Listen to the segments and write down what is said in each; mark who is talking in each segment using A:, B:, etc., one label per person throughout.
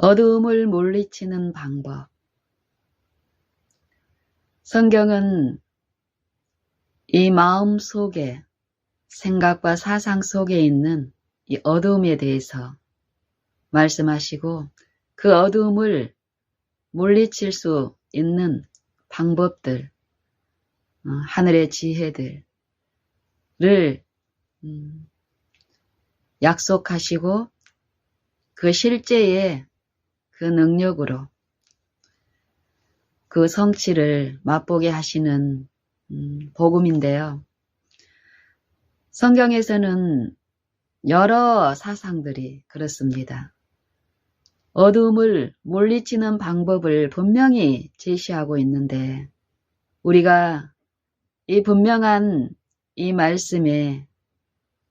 A: 어두움을 물리치는 방법. 성경은 이 마음 속에, 생각과 사상 속에 있는 이 어두움에 대해서 말씀하시고, 그 어두움을 물리칠 수 있는 방법들, 하늘의 지혜들을 약속하시고, 그 실제의 그 능력으로 그 성취를 맛보게 하시는 복음인데요. 성경에서는 여러 사상들이 그렇습니다. 어두움을 물리치는 방법을 분명히 제시하고 있는데, 우리가 이 분명한 이 말씀에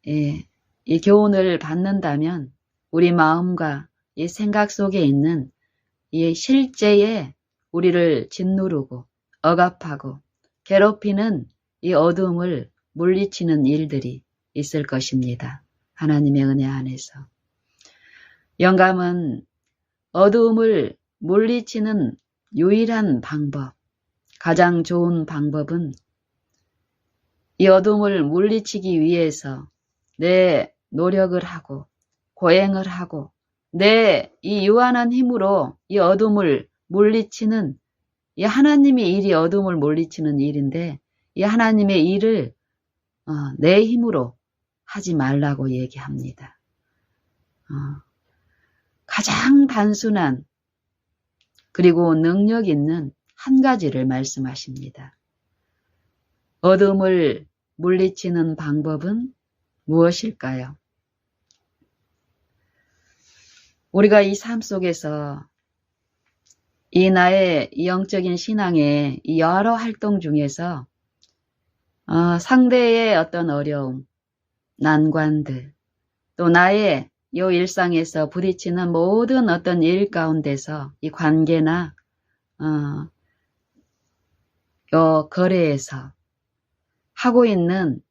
A: 이 교훈을 받는다면 우리 마음과 이 생각 속에 있는 이 실제의 우리를 짓누르고 억압하고 괴롭히는 이 어두움을 물리치는 일들이 있을 것입니다. 하나님의 은혜 안에서. 영감은 어두움을 물리치는 유일한 방법, 가장 좋은 방법은 이 어두움을 물리치기 위해서 내 노력을 하고 고행을 하고 내 이 유한한 힘으로 이 어둠을 물리치는 이 하나님의 일이 어둠을 물리치는 일인데, 이 하나님의 일을 내 힘으로 하지 말라고 얘기합니다. 가장 단순한 그리고 능력 있는 한 가지를 말씀하십니다. 어둠을 물리치는 방법은 무엇일까요? 우리가 이 삶 속에서 이 나의 영적인 신앙의 이 여러 활동 중에서 상대의 어떤 어려움, 난관들, 또 나의 이 일상에서 부딪히는 모든 어떤 일 가운데서 이 관계나 요 거래에서 하고 있는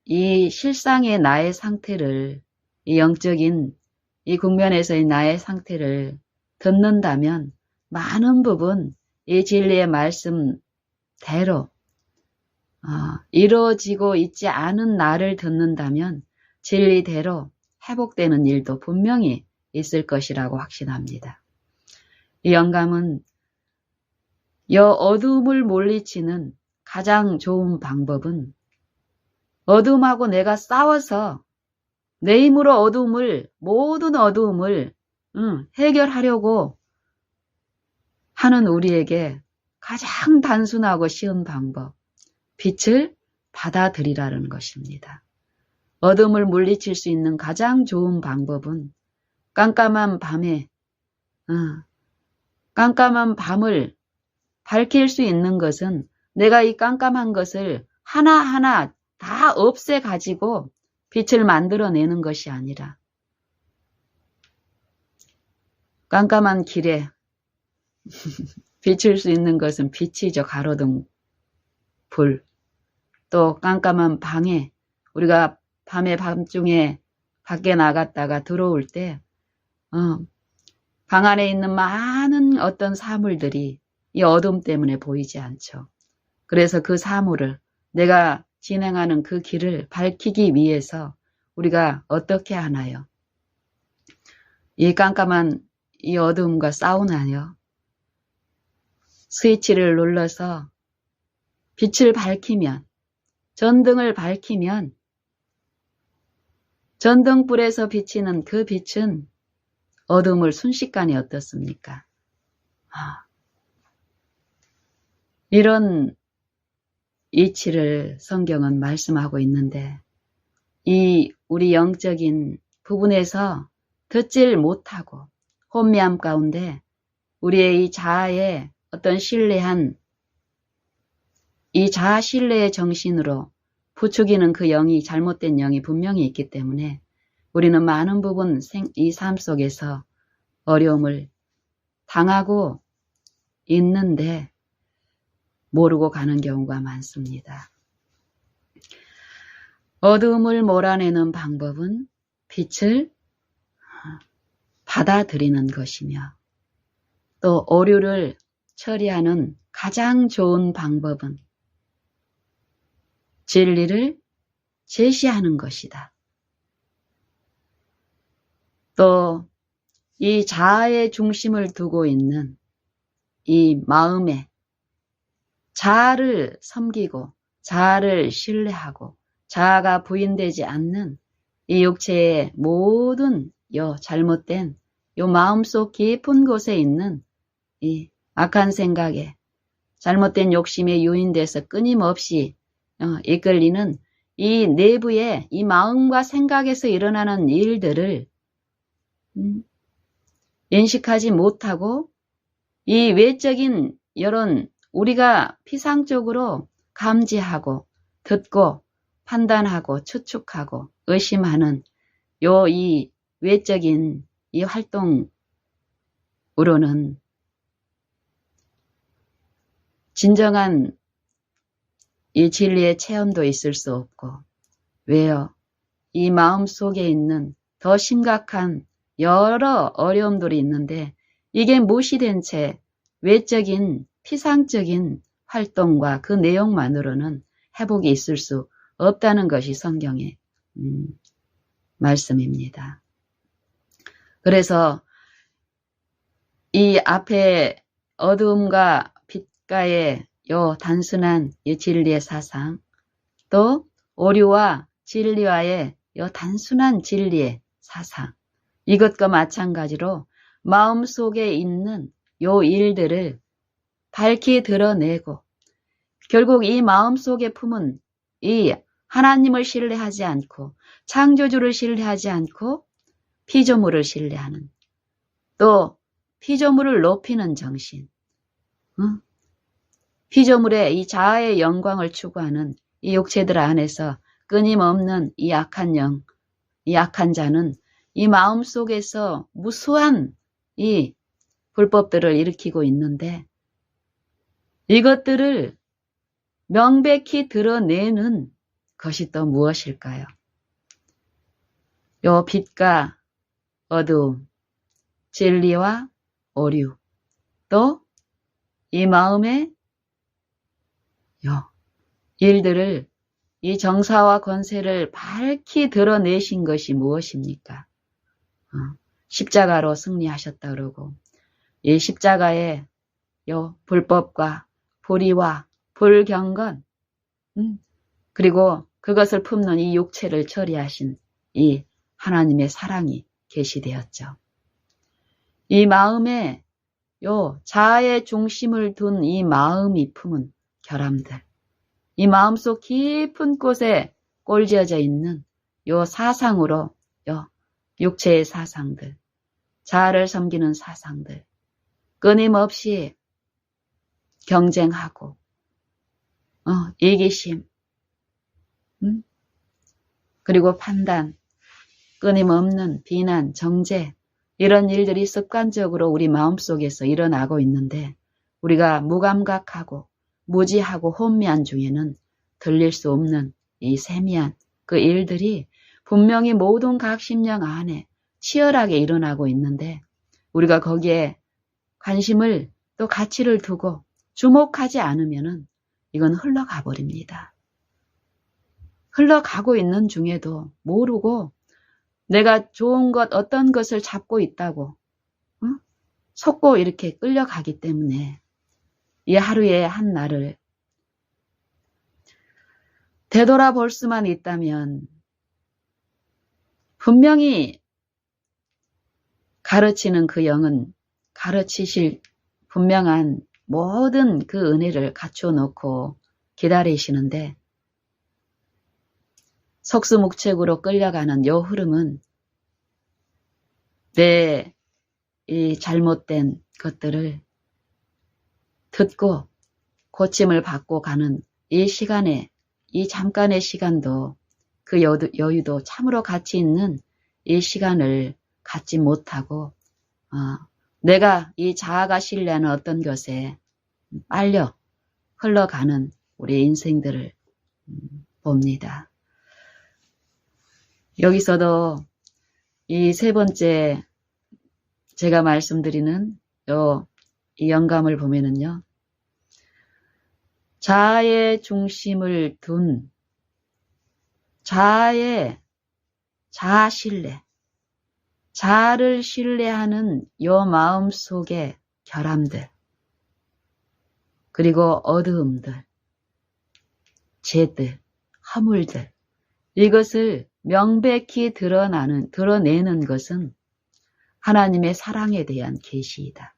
A: 이 실상의 나의 상태를, 이 영적인 이 국면에서의 나의 상태를 듣는다면 많은 부분 이 진리의 말씀대로 이루어지고 있지 않은 나를 듣는다면 진리대로 회복되는 일도 분명히 있을 것이라고 확신합니다. 이 영감은 이 어두움을 물리치는 가장 좋은 방법은 어두움하고 내가 싸워서 내 힘으로 모든 어두움을 해결하려고 하는 우리에게 가장 단순하고 쉬운 방법, 빛을 받아들이라는 것입니다. 어둠을 물리칠 수 있는 가장 좋은 방법은 깜깜한 밤을 밝힐 수 있는 것은 내가 이 깜깜한 것을 하나하나 다 없애가지고 빛을 만들어내는 것이 아니라, 깜깜한 길에 비출 수 있는 것은 빛이죠. 가로등, 불. 또 깜깜한 방에, 우리가 밤중에 밖에 나갔다가 들어올 때 방 안에 있는 많은 어떤 사물들이 이 어둠 때문에 보이지 않죠. 그래서 그 사물을, 내가 진행하는 그 길을 밝히기 위해서 우리가 어떻게 하나요? 이 깜깜한 이 어둠과 싸우나요? 스위치를 눌러서 빛을 밝히면, 전등을 밝히면 전등불에서 비치는 그 빛은 어둠을 순식간에 어떻습니까? 이런 이치를 성경은 말씀하고 있는데, 이 우리 영적인 부분에서 듣질 못하고 혼미함 가운데 우리의 이 자아의 어떤 신뢰한 이 자아 신뢰의 정신으로 부추기는 그 영이, 잘못된 영이 분명히 있기 때문에 우리는 많은 부분 이 삶 속에서 어려움을 당하고 있는데 모르고 가는 경우가 많습니다. 어두움을 몰아내는 방법은 빛을 받아들이는 것이며, 또 오류를 처리하는 가장 좋은 방법은 진리를 제시하는 것이다. 또 이 자아의 중심을 두고 있는 이 마음에 자아를 섬기고 자아를 신뢰하고 자아가 부인되지 않는 이 육체의 모든 잘못된 마음속 깊은 곳에 있는 이 악한 생각에 잘못된 욕심에 유인돼서 끊임없이 이끌리는 이 내부의 이 마음과 생각에서 일어나는 일들을 인식하지 못하고 이 외적인 이런 우리가 피상적으로 감지하고 듣고 판단하고 추측하고 의심하는 이 외적인 이 활동으로는 진정한 이 진리의 체험도 있을 수 없고, 왜요? 이 마음 속에 있는 더 심각한 여러 어려움들이 있는데 이게 무시된 채 외적인 피상적인 활동과 그 내용만으로는 회복이 있을 수 없다는 것이 성경의 말씀입니다. 그래서 이 앞에 어둠과 빛과의 단순한 이 진리의 사상, 또 오류와 진리와의 단순한 진리의 사상, 이것과 마찬가지로 마음속에 있는 일들을 밝히 드러내고 결국 이 마음속에 품은 이 하나님을 신뢰하지 않고 창조주를 신뢰하지 않고 피조물을 신뢰하는, 또 피조물을 높이는 정신, 피조물의 이 자아의 영광을 추구하는 이 육체들 안에서 끊임없는 이 악한 영, 이 악한 자는 이 마음속에서 무수한 이 불법들을 일으키고 있는데 이것들을 명백히 드러내는 것이 또 무엇일까요? 빛과 어두움, 진리와 오류, 또 이 마음의 일들을 이 정사와 권세를 밝히 드러내신 것이 무엇입니까? 십자가로 승리하셨다 그러고 이 십자가의 불법과 불의와 불경건, 그리고 그것을 품는 이 육체를 처리하신 이 하나님의 사랑이 계시되었죠. 이 마음에 자아의 중심을 둔 이 마음이 품은 결함들, 이 마음속 깊은 곳에 꼴지어져 있는 사상으로 육체의 사상들, 자아를 섬기는 사상들, 끊임없이 경쟁하고 이기심, 그리고 판단, 끊임없는 비난, 정죄, 이런 일들이 습관적으로 우리 마음속에서 일어나고 있는데 우리가 무감각하고 무지하고 혼미한 중에는 들릴 수 없는 이 세미한 그 일들이 분명히 모든 각 심령 안에 치열하게 일어나고 있는데 우리가 거기에 관심을 또 가치를 두고 주목하지 않으면은 이건 흘러가 버립니다. 흘러가고 있는 중에도 모르고 내가 좋은 것 어떤 것을 잡고 있다고 속고 이렇게 끌려가기 때문에 이 하루의 한 날을 되돌아볼 수만 있다면 분명히 가르치는 그 영은 가르치실 분명한 모든 그 은혜를 갖추어 놓고 기다리시는데 속수무책으로 끌려가는 요 흐름은 내 이 잘못된 것들을 듣고 고침을 받고 가는 이 시간에, 이 잠깐의 시간도 그 여유도 참으로 가치 있는 이 시간을 갖지 못하고 내가 이 자아가 신뢰하는 어떤 것에 빨려 흘러가는 우리 인생들을 봅니다. 여기서도 이 세 번째 제가 말씀드리는 이 영감을 보면은요. 자아의 중심을 둔 자아의 자아신뢰, 자아를 신뢰하는 요 마음 속의 결함들, 그리고 어두움들, 죄들, 허물들, 이것을 명백히 드러내는 것은 하나님의 사랑에 대한 계시이다.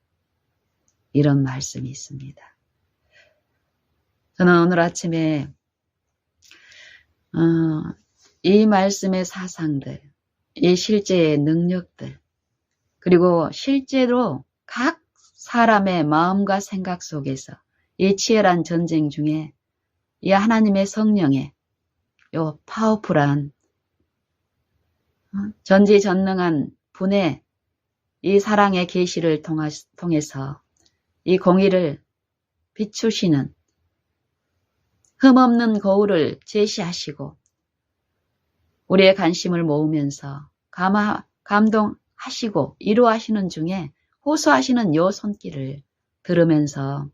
A: 이런 말씀이 있습니다. 저는 오늘 아침에 이 말씀의 사상들, 이 실제의 능력들, 그리고 실제로 각 사람의 마음과 생각 속에서 이 치열한 전쟁 중에 이 하나님의 성령의 요 파워풀한 전지전능한 분의 이 사랑의 계시를 통해서 이 공의를 비추시는 흠없는 거울을 제시하시고 우리의 관심을 모으면서 감동하시고 이루하시는 중에 호소하시는 요 손길을 들으면서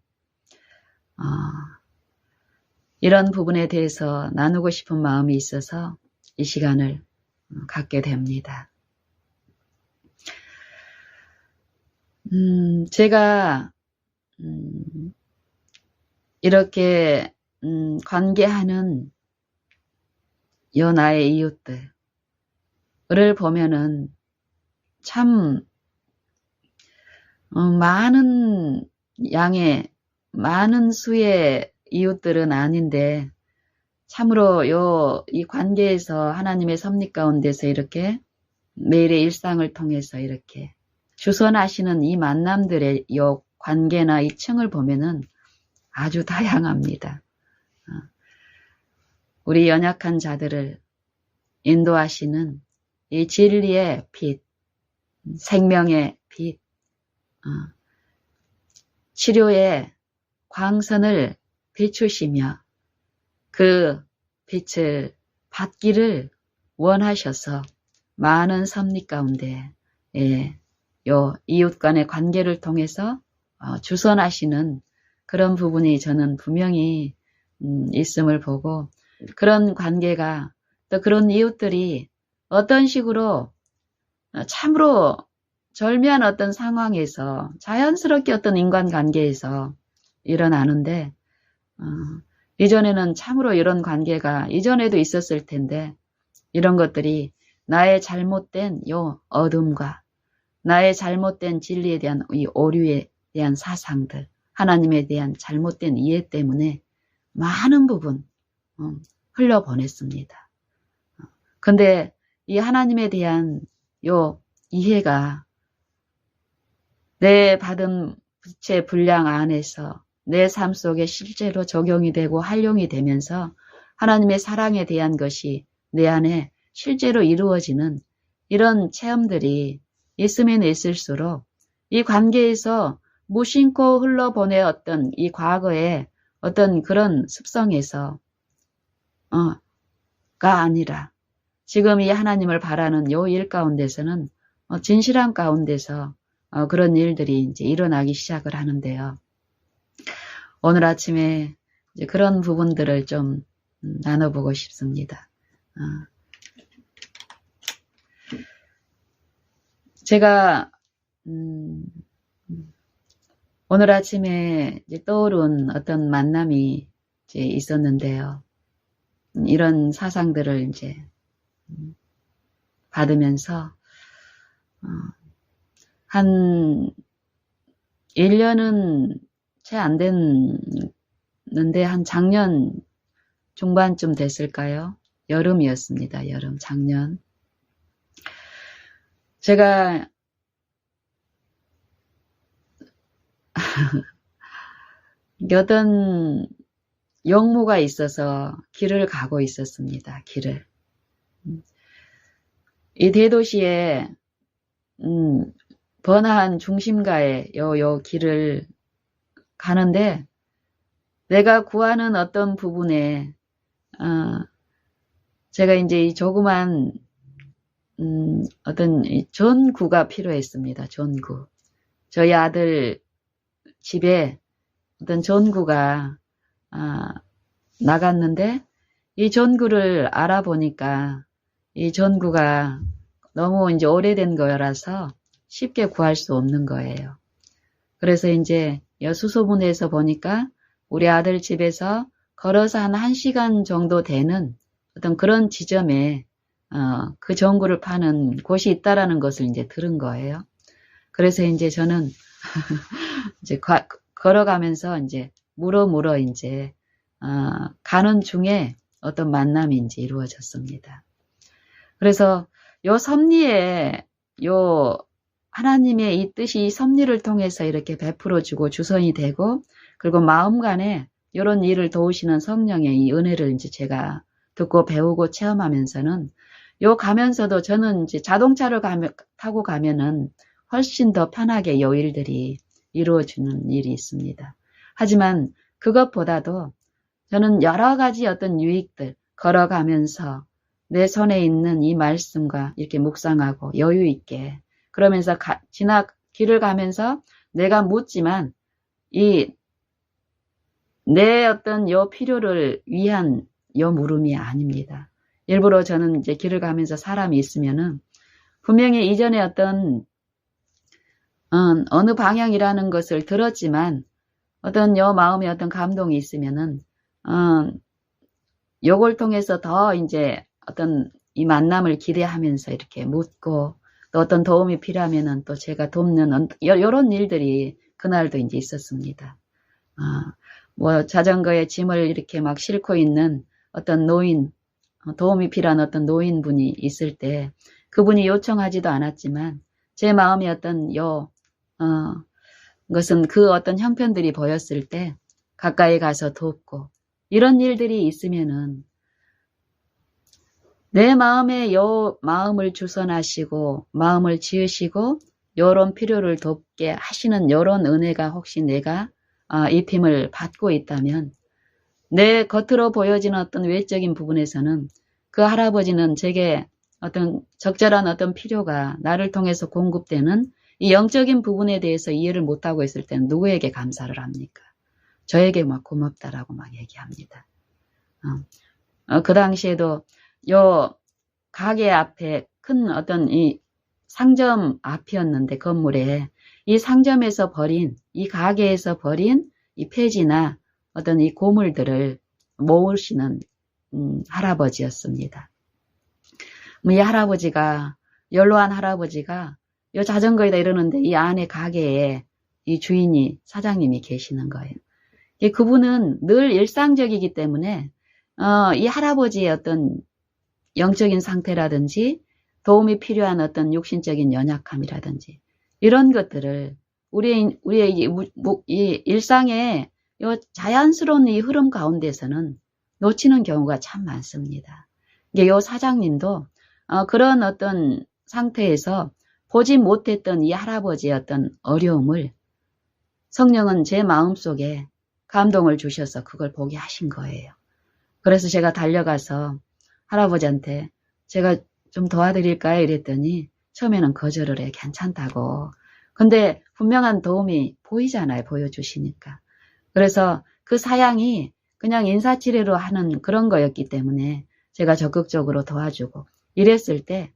A: 이런 부분에 대해서 나누고 싶은 마음이 있어서 이 시간을 갖게 됩니다. 제가 이렇게 관계하는 요 나의 이웃들을 보면은 참 많은 양의 많은 수의 이웃들은 아닌데 참으로 이 관계에서 하나님의 섭리 가운데서 이렇게 매일의 일상을 통해서 이렇게 주선하시는 이 만남들의 요 관계나 이 층을 보면은 아주 다양합니다. 우리 연약한 자들을 인도하시는 이 진리의 빛, 생명의 빛, 치료의 광선을 비추시며 그 빛을 받기를 원하셔서 많은 섭리 가운데 요 이웃 간의 관계를 통해서 주선하시는 그런 부분이 저는 분명히 있음을 보고 그런 관계가 또 그런 이웃들이 어떤 식으로 참으로 절묘한 어떤 상황에서 자연스럽게 어떤 인간관계에서 일어나는데 이전에는 참으로 이런 관계가 이전에도 있었을 텐데 이런 것들이 나의 잘못된 요 어둠과 나의 잘못된 진리에 대한 이 오류에 대한 사상들, 하나님에 대한 잘못된 이해 때문에 많은 부분 흘려보냈습니다. 근데 이 하나님에 대한 요 이해가 내 받은 부채 분량 안에서 내 삶 속에 실제로 적용이 되고 활용이 되면서 하나님의 사랑에 대한 것이 내 안에 실제로 이루어지는 이런 체험들이 있으면 있을수록 이 관계에서 무심코 흘러보내었던 이 과거의 어떤 그런 습성에서 가 아니라 지금 이 하나님을 바라는 요 일 가운데서는 진실한 가운데서 그런 일들이 이제 일어나기 시작을 하는데요. 오늘 아침에 이제 그런 부분들을 좀 나눠보고 싶습니다. 제가 오늘 아침에 이제 떠오른 어떤 만남이 이제 있었는데요. 이런 사상들을 이제 받으면서 한 1년은 채 안 됐는데 한 작년 중반쯤 됐을까요? 여름이었습니다. 여름, 작년. 제가 어떤 용무가 있어서 길을 가고 있었습니다. 길을. 이 대도시에 번화한 중심가에 요 길을 가는데 내가 구하는 어떤 부분에 제가 이제 이 조그만 어떤 전구가 필요했습니다. 전구. 저희 아들 집에 어떤 전구가 나갔는데 이 전구를 알아보니까 이 전구가 너무 이제 오래된 거라서 쉽게 구할 수 없는 거예요. 그래서 이제 수소문에서 보니까 우리 아들 집에서 걸어서 한 1시간 정도 되는 어떤 그런 지점에 그 전구를 파는 곳이 있다라는 것을 이제 들은 거예요. 그래서 이제 저는 이제 걸어가면서 이제 물어 이제 가는 중에 어떤 만남이 이제 이루어졌습니다. 그래서 요 섭리에 요 하나님의 이 뜻이 섭리를 통해서 이렇게 베풀어주고 주선이 되고 그리고 마음 간에 이런 일을 도우시는 성령의 이 은혜를 이제 제가 듣고 배우고 체험하면서는 요 가면서도 저는 이제 자동차를 타고 가면은 훨씬 더 편하게 요 일들이 이루어지는 일이 있습니다. 하지만 그것보다도 저는 여러 가지 어떤 유익들 걸어가면서 내 손에 있는 이 말씀과 이렇게 묵상하고 여유 있게 그러면서 길을 가면서 내가 묻지만 내 어떤 요 필요를 위한 요 물음이 아닙니다. 일부러 저는 이제 길을 가면서 사람이 있으면은 분명히 이전에 어떤 어느 방향이라는 것을 들었지만 어떤 요 마음에 어떤 감동이 있으면은 요걸 통해서 더 이제 어떤 이 만남을 기대하면서 이렇게 묻고 또 어떤 도움이 필요하면은 또 제가 돕는 요런 일들이 그날도 이제 있었습니다. 뭐 자전거에 짐을 이렇게 막 싣고 있는 어떤 노인, 도움이 필요한 어떤 노인분이 있을 때 그분이 요청하지도 않았지만 제 마음에 어떤 것은 그 어떤 형편들이 보였을 때 가까이 가서 돕고 이런 일들이 있으면은 내 마음에 요 마음을 주선하시고 마음을 지으시고 요런 필요를 돕게 하시는 요런 은혜가 혹시 내가 입힘을 받고 있다면 내 겉으로 보여지는 어떤 외적인 부분에서는 그 할아버지는 제게 어떤 적절한 어떤 필요가 나를 통해서 공급되는 이 영적인 부분에 대해서 이해를 못하고 있을 때는 누구에게 감사를 합니까? 저에게 막 고맙다라고 막 얘기합니다. 그 당시에도 요 가게 앞에 큰 어떤 이 상점 앞이었는데 건물에 이 상점에서 버린 이 가게에서 버린 이 폐지나 어떤 이 고물들을 모으시는 할아버지였습니다. 이 할아버지가 연로한 할아버지가 요 자전거에다 이러는데 이 안에 가게에 이 주인이 사장님이 계시는 거예요. 그분은 늘 일상적이기 때문에 이 할아버지의 어떤 영적인 상태라든지 도움이 필요한 어떤 육신적인 연약함이라든지 이런 것들을 우리의 이 일상의 요 자연스러운 이 흐름 가운데서는 놓치는 경우가 참 많습니다. 요 사장님도 그런 어떤 상태에서 보지 못했던 이 할아버지의 어떤 어려움을 성령은 제 마음속에 감동을 주셔서 그걸 보게 하신 거예요. 그래서 제가 달려가서 할아버지한테 제가 좀 도와드릴까요? 이랬더니 처음에는 거절을 해. 괜찮다고. 근데 분명한 도움이 보이잖아요. 보여주시니까. 그래서 그 사양이 그냥 인사치레로 하는 그런 거였기 때문에 제가 적극적으로 도와주고 이랬을 때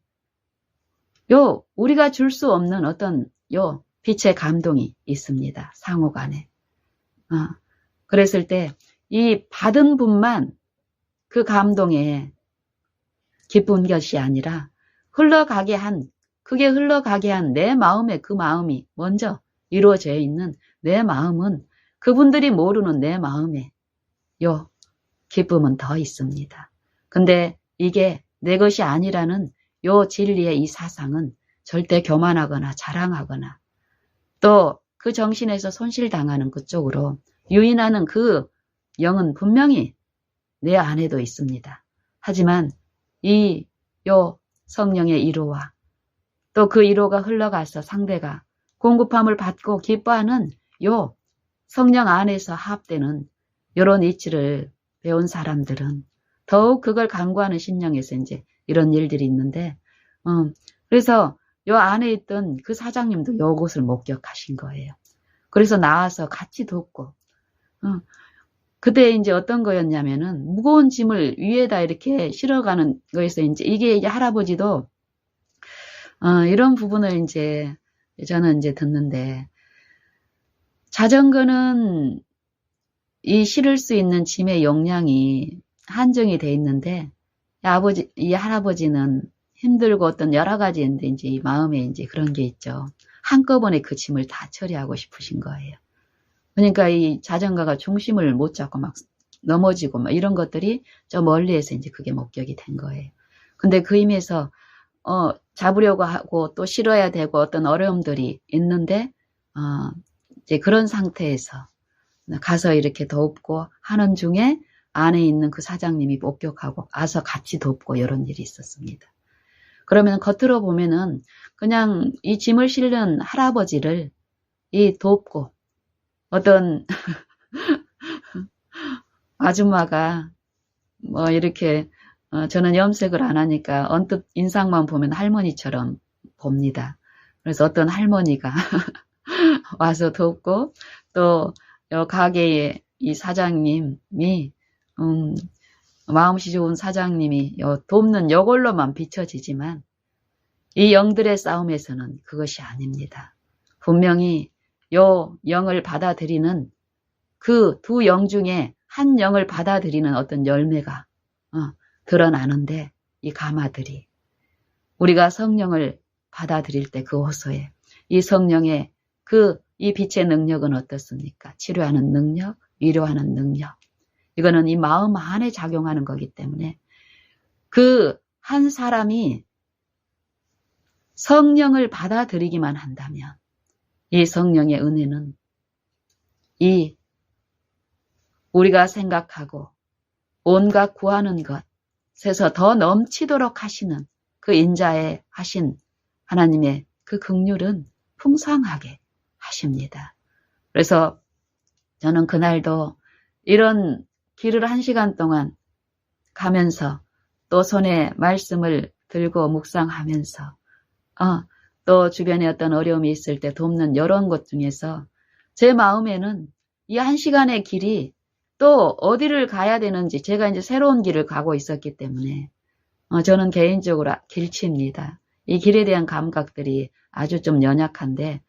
A: 우리가 줄 수 없는 어떤 빛의 감동이 있습니다. 상호 간에. 그랬을 때 이 받은 분만 그 감동에 기쁜 것이 아니라 그게 흘러가게 한 내 마음에 그 마음이 먼저 이루어져 있는 내 마음은 그분들이 모르는 내 마음에 기쁨은 더 있습니다. 근데 이게 내 것이 아니라는 진리의 이 사상은 절대 교만하거나 자랑하거나 또 그 정신에서 손실당하는 그쪽으로 유인하는 그 영은 분명히 내 안에도 있습니다. 하지만 성령의 이로와 또 그 이로가 흘러가서 상대가 공급함을 받고 기뻐하는 성령 안에서 합되는 이런 이치를 배운 사람들은 더욱 그걸 강구하는 심령에서 이제 이런 일들이 있는데 그래서 안에 있던 그 사장님도 요것을 목격하신 거예요. 그래서 나와서 같이 돕고, 그때 이제 어떤 거였냐면은 무거운 짐을 위에다 이렇게 실어가는 거에서 이게 할아버지도 이런 부분을 이제 저는 이제 듣는데, 자전거는 이 실을 수 있는 짐의 용량이 한정이 돼 있는데, 이 할아버지는 힘들고 어떤 여러 가지 이제 이 마음에 이제 그런 게 있죠. 한꺼번에 그 짐을 다 처리하고 싶으신 거예요. 그러니까 이 자전거가 중심을 못 잡고 막 넘어지고 막 이런 것들이 저 멀리에서 이제 그게 목격이 된 거예요. 근데 그 힘에서 잡으려고 하고 또 실어야 되고 어떤 어려움들이 있는데 이제 그런 상태에서 가서 이렇게 돕고 하는 중에 안에 있는 그 사장님이 목격하고 와서 같이 돕고 이런 일이 있었습니다. 그러면 겉으로 보면은 그냥 이 짐을 실는 할아버지를 이 돕고 어떤 아줌마가 뭐 이렇게 저는 염색을 안 하니까 언뜻 인상만 보면 할머니처럼 봅니다. 그래서 어떤 할머니가 와서 돕고 또 가게의 이 사장님이 마음씨 좋은 사장님이 돕는 요걸로만 비춰지지만 이 영들의 싸움에서는 그것이 아닙니다. 분명히 요 영을 받아들이는 그 두 영 중에 한 영을 받아들이는 어떤 열매가 드러나는데 이 가마들이 우리가 성령을 받아들일 때 그 호소에 이 성령의 이 빛의 능력은 어떻습니까? 치료하는 능력, 위로하는 능력. 이거는 이 마음 안에 작용하는 거기 때문에 그 한 사람이 성령을 받아들이기만 한다면 이 성령의 은혜는 이 우리가 생각하고 온갖 구하는 것에서 더 넘치도록 하시는 그 인자에 하신 하나님의 그 긍휼은 풍성하게 하십니다. 그래서 저는 그날도 이런 길을 1시간 동안 가면서 또 손에 말씀을 들고 묵상하면서 또 주변에 어떤 어려움이 있을 때 돕는 이런 것 중에서 제 마음에는 이 1시간의 길이 또 어디를 가야 되는지 제가 이제 새로운 길을 가고 있었기 때문에 저는 개인적으로 길치입니다. 이 길에 대한 감각들이 아주 좀 연약한데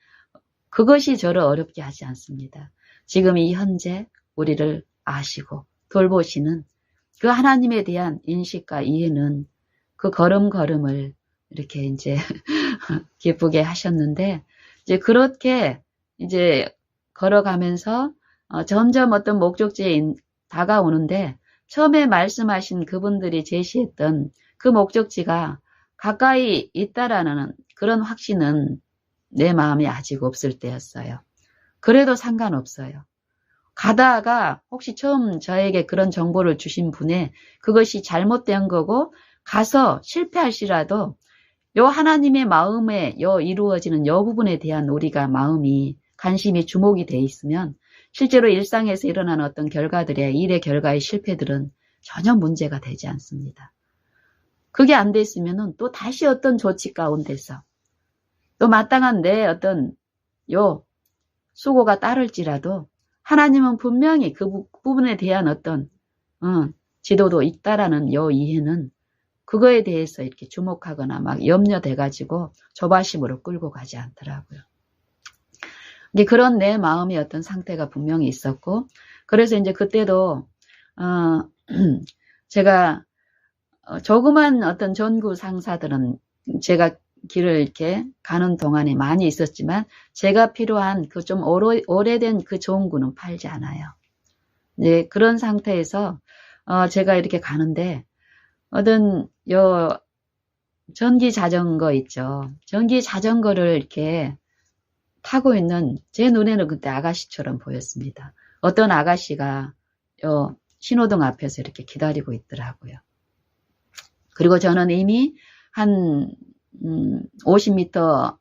A: 그것이 저를 어렵게 하지 않습니다. 지금 이 현재 우리를 아시고 돌보시는 그 하나님에 대한 인식과 이해는 그 걸음걸음을 이렇게 이제 기쁘게 하셨는데 이제 그렇게 이제 걸어가면서 점점 어떤 목적지에 다가오는데 처음에 말씀하신 그분들이 제시했던 그 목적지가 가까이 있다라는 그런 확신은 내 마음에 아직 없을 때였어요. 그래도 상관없어요. 가다가 혹시 처음 저에게 그런 정보를 주신 분의 그것이 잘못된 거고 가서 실패할지라도 요 하나님의 마음에 이루어지는 요 부분에 대한 우리가 마음이 관심이 주목이 돼 있으면 실제로 일상에서 일어나는 어떤 결과들의 일의 결과의 실패들은 전혀 문제가 되지 않습니다. 그게 안 돼 있으면은 또 다시 어떤 조치 가운데서 또 마땅한 내 어떤 수고가 따를지라도 하나님은 분명히 그 부분에 대한 어떤 지도도 있다라는 이해는 그거에 대해서 이렇게 주목하거나 막 염려돼가지고 조바심으로 끌고 가지 않더라고요. 그런 내 마음의 어떤 상태가 분명히 있었고, 그래서 이제 그때도, 제가, 조그만 어떤 전구 상사들은 제가 길을 이렇게 가는 동안에 많이 있었지만, 제가 필요한 그 좀 오래된 그 전구는 팔지 않아요. 네, 그런 상태에서, 제가 이렇게 가는데, 어떤, 전기 자전거 있죠. 전기 자전거를 이렇게 타고 있는 제 눈에는 그때 아가씨처럼 보였습니다. 어떤 아가씨가 신호등 앞에서 이렇게 기다리고 있더라고요. 그리고 저는 이미 한 50m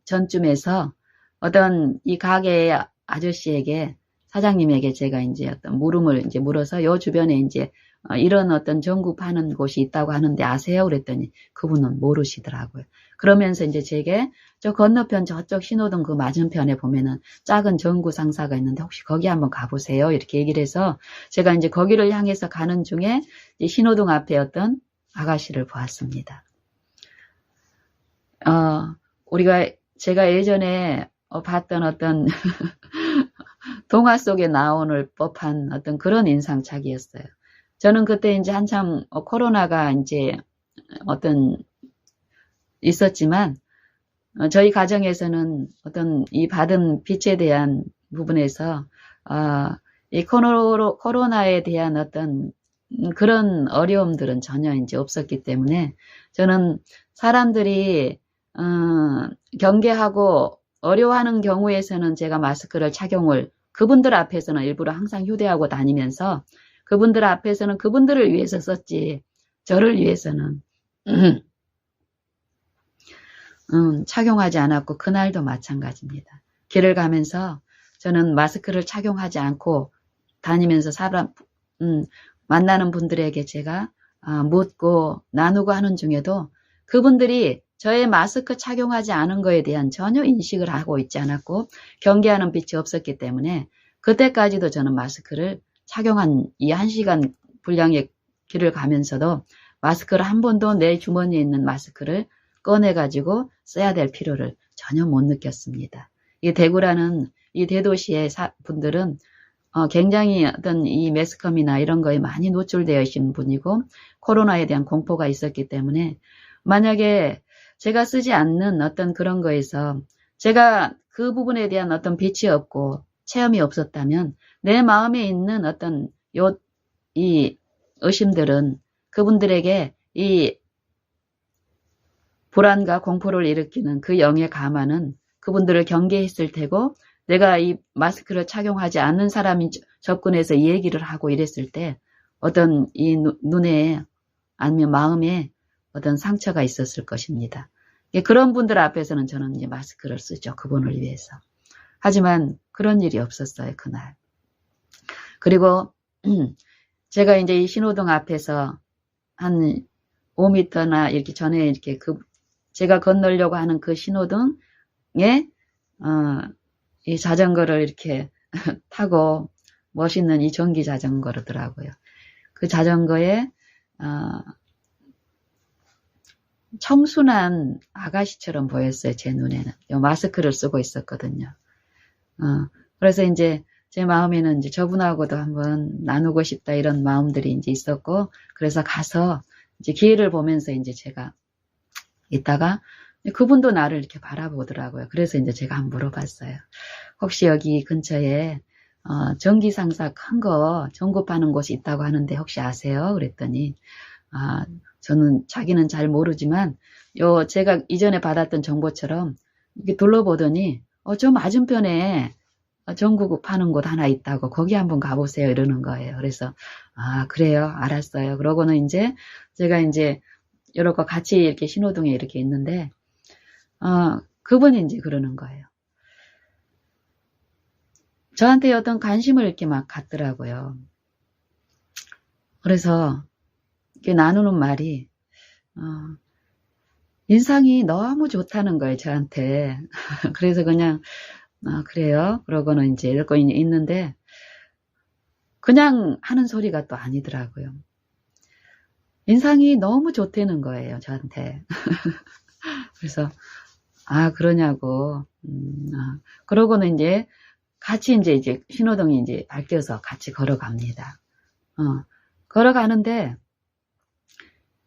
A: 전쯤에서 어떤 이 가게의 아저씨에게 사장님에게 제가 이제 어떤 물음을 이제 물어서 요 주변에 이제 이런 어떤 전구 파는 곳이 있다고 하는데 아세요? 그랬더니 그분은 모르시더라고요. 그러면서 이제 제게 저 건너편 저쪽 신호등 그 맞은편에 보면은 작은 전구 상사가 있는데 혹시 거기 한번 가보세요. 이렇게 얘기를 해서 제가 이제 거기를 향해서 가는 중에 이 신호등 앞에 어떤 아가씨를 보았습니다. 제가 예전에 봤던 어떤 동화 속에 나오는 법한 어떤 그런 인상착이었어요. 저는 그때 이제 한참 코로나가 이제 어떤 있었지만 저희 가정에서는 어떤 이 받은 빚에 대한 부분에서 이 코로나에 대한 어떤 그런 어려움들은 전혀 이제 없었기 때문에 저는 사람들이 경계하고 어려워하는 경우에서는 제가 마스크를 착용을 그분들 앞에서는 일부러 항상 휴대하고 다니면서 그분들 앞에서는 그분들을 위해서 썼지 저를 위해서는 착용하지 않았고 그날도 마찬가지입니다. 길을 가면서 저는 마스크를 착용하지 않고 다니면서 만나는 분들에게 제가 묻고 나누고 하는 중에도 그분들이 저의 마스크 착용하지 않은 거에 대한 전혀 인식을 하고 있지 않았고 경계하는 빛이 없었기 때문에 그때까지도 저는 마스크를 착용한 이 1시간 분량의 길을 가면서도 마스크를 한 번도 내 주머니에 있는 마스크를 꺼내가지고 써야 될 필요를 전혀 못 느꼈습니다. 이 대구라는 이 대도시의 분들은 굉장히 어떤 이 매스컴이나 이런 거에 많이 노출되어 계신 분이고 코로나에 대한 공포가 있었기 때문에 만약에 제가 쓰지 않는 어떤 그런 거에서 제가 그 부분에 대한 어떤 빛이 없고 체험이 없었다면 내 마음에 있는 어떤 이 의심들은 그분들에게 이 불안과 공포를 일으키는 그 영의 감화는 그분들을 경계했을 테고 내가 이 마스크를 착용하지 않는 사람이 접근해서 이 얘기를 하고 이랬을 때 어떤 이 눈에 아니면 마음에 어떤 상처가 있었을 것입니다. 그런 분들 앞에서는 저는 이제 마스크를 쓰죠. 그분을 위해서. 하지만 그런 일이 없었어요. 그날. 그리고 제가 이제 이 신호등 앞에서 한 5m나 이렇게 전에 이렇게 제가 건너려고 하는 그 신호등에 이 자전거를 이렇게 타고 멋있는 이 전기 자전거더라고요. 그 자전거에 청순한 아가씨처럼 보였어요. 제 눈에는. 마스크를 쓰고 있었거든요. 그래서 이제 제 마음에는 이제 저분하고도 한번 나누고 싶다 이런 마음들이 이제 있었고 그래서 가서 이제 기회를 보면서 이제 제가 있다가 그분도 나를 이렇게 바라보더라고요. 그래서 이제 제가 한번 물어봤어요. 혹시 여기 근처에 전기상사 큰 거 전급하는 곳이 있다고 하는데 혹시 아세요? 그랬더니 저는 자기는 잘 모르지만 제가 이전에 받았던 정보처럼 이렇게 둘러보더니 저 맞은편에 전구국 파는 곳 하나 있다고 거기 한번 가보세요 이러는 거예요. 그래서 그래요 알았어요. 그러고는 이제 제가 이제 여러 거 같이 이렇게 신호등에 이렇게 있는데 그분이 이제 그러는 거예요. 저한테 어떤 관심을 이렇게 막 갖더라고요. 그래서 이렇게 나누는 말이 인상이 너무 좋다는 거예요 저한테. 그래서 그냥 그래요. 그러고는 이제 이러고 있는데 그냥 하는 소리가 또 아니더라고요. 인상이 너무 좋다는 거예요 저한테. 그래서 그러냐고. 그러고는 이제 같이 이제 신호등이 이제 밝혀서 같이 걸어갑니다. 걸어가는데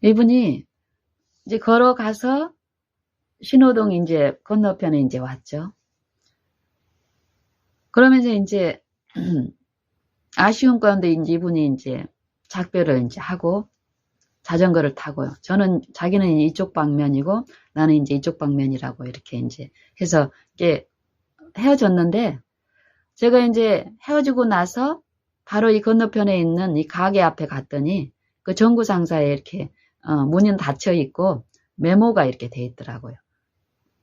A: 이분이 이제 걸어가서 신호등 이제 건너편에 이제 왔죠. 그러면서 이제 아쉬운 가운데 이제 이분이 이제 작별을 이제 하고 자전거를 타고요. 자기는 이쪽 방면이고 나는 이제 이쪽 방면이라고 이렇게 이제 해서 이게 헤어졌는데 제가 이제 헤어지고 나서 바로 이 건너편에 있는 이 가게 앞에 갔더니 그 전구 상사에 이렇게 문은 닫혀 있고 메모가 이렇게 돼 있더라고요.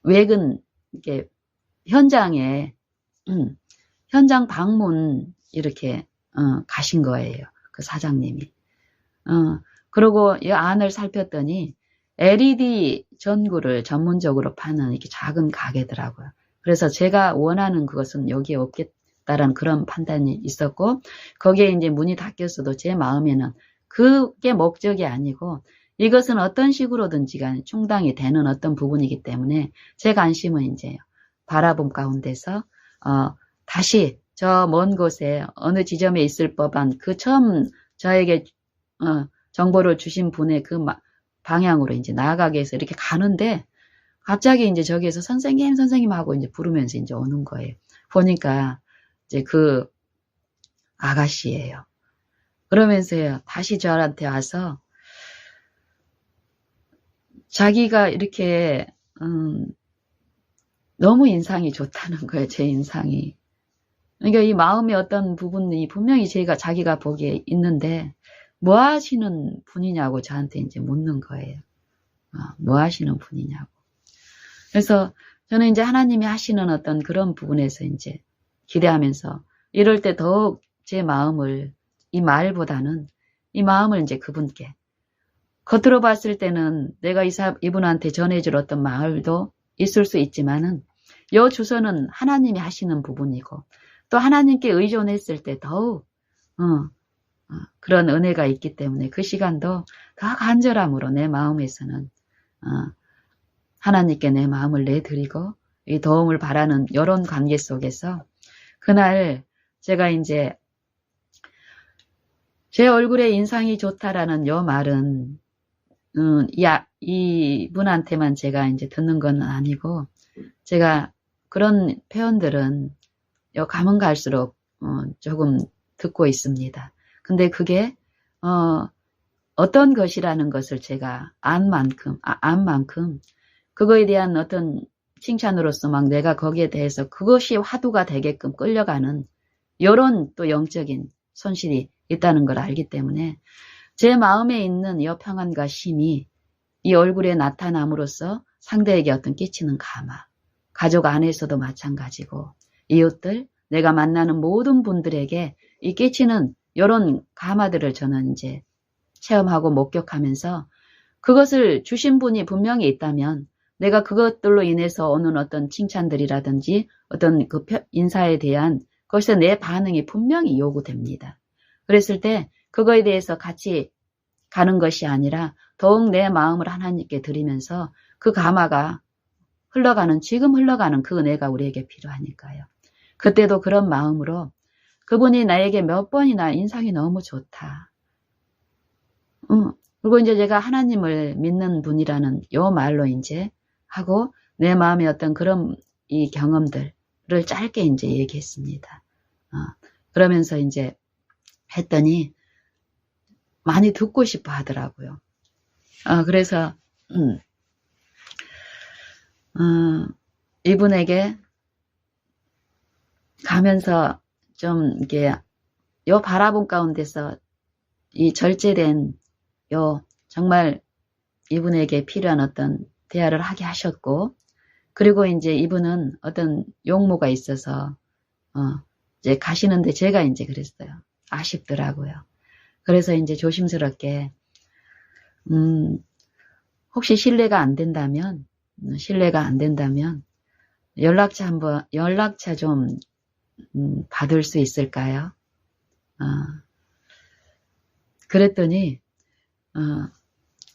A: 외근 이렇게 현장에 현장 방문 이렇게 가신 거예요. 그 사장님이. 그리고 이 안을 살폈더니 LED 전구를 전문적으로 파는 이렇게 작은 가게더라고요. 그래서 제가 원하는 그것은 여기에 없겠다라는 그런 판단이 있었고, 거기에 이제 문이 닫혔어도 제 마음에는 그게 목적이 아니고, 이것은 어떤 식으로든지 간에 충당이 되는 어떤 부분이기 때문에 제 관심은 이제 바라본 가운데서 다시 저 먼 곳에 어느 지점에 있을 법한 그 처음 저에게 정보를 주신 분의 그 방향으로 이제 나아가기 위해서 이렇게 가는데, 갑자기 이제 저기에서 선생님 하고 이제 부르면서 이제 오는 거예요. 보니까 이제 그 아가씨예요. 그러면서요, 다시 저한테 와서 자기가 이렇게 너무 인상이 좋다는 거예요. 제 인상이. 그러니까 이 마음의 어떤 부분이 분명히 자기가 보기에 있는데, 뭐 하시는 분이냐고 저한테 이제 묻는 거예요. 뭐 하시는 분이냐고. 그래서 저는 이제 하나님이 하시는 어떤 그런 부분에서 이제 기대하면서, 이럴 때 더욱 제 마음을, 이 말보다는 이 마음을 이제 그분께, 겉으로 봤을 때는 내가 이분한테 전해줄 어떤 말도 있을 수 있지만은, 요 주소는 하나님이 하시는 부분이고, 또 하나님께 의존했을 때 더욱 그런 은혜가 있기 때문에 그 시간도 더 간절함으로 내 마음에서는 하나님께 내 마음을 내드리고 이 도움을 바라는 이런 관계 속에서, 그날 제가 이제 제 얼굴에 인상이 좋다라는 요 말은 이분한테만 제가 이제 듣는 건 아니고, 제가 그런 표현들은 가면 갈수록 조금 듣고 있습니다. 근데 그게 어떤 것이라는 것을 제가 안 만큼 그거에 대한 어떤 칭찬으로서 막 내가 거기에 대해서 그것이 화두가 되게끔 끌려가는 이런 또 영적인 손실이 있다는 걸 알기 때문에, 제 마음에 있는 이 평안과 쉼이 이 얼굴에 나타남으로써 상대에게 어떤 끼치는 감화, 가족 안에서도 마찬가지고 이웃들, 내가 만나는 모든 분들에게 이 끼치는 이런 감화들을 저는 이제 체험하고 목격하면서, 그것을 주신 분이 분명히 있다면 내가 그것들로 인해서 오는 어떤 칭찬들이라든지 어떤 그 인사에 대한 것에 내 반응이 분명히 요구됩니다. 그랬을 때 그거에 대해서 같이 가는 것이 아니라 더욱 내 마음을 하나님께 드리면서 그 감화가 지금 흘러가는 그 은혜가 우리에게 필요하니까요. 그때도 그런 마음으로 그분이 나에게 몇 번이나 인상이 너무 좋다. 그리고 이제 제가 하나님을 믿는 분이라는 요 말로 이제 하고 내 마음의 어떤 그런 이 경험들을 짧게 이제 얘기했습니다. 그러면서 이제 했더니 많이 듣고 싶어 하더라고요. 그래서 이분에게 가면서 좀 이게 요 바라본 가운데서 이 절제된 정말 이분에게 필요한 어떤 대화를 하게 하셨고, 그리고 이제 이분은 어떤 용모가 있어서 이제 가시는데 제가 이제 그랬어요. 아쉽더라고요. 그래서 이제 조심스럽게 혹시 신뢰가 안 된다면 연락처 좀 받을 수 있을까요? 그랬더니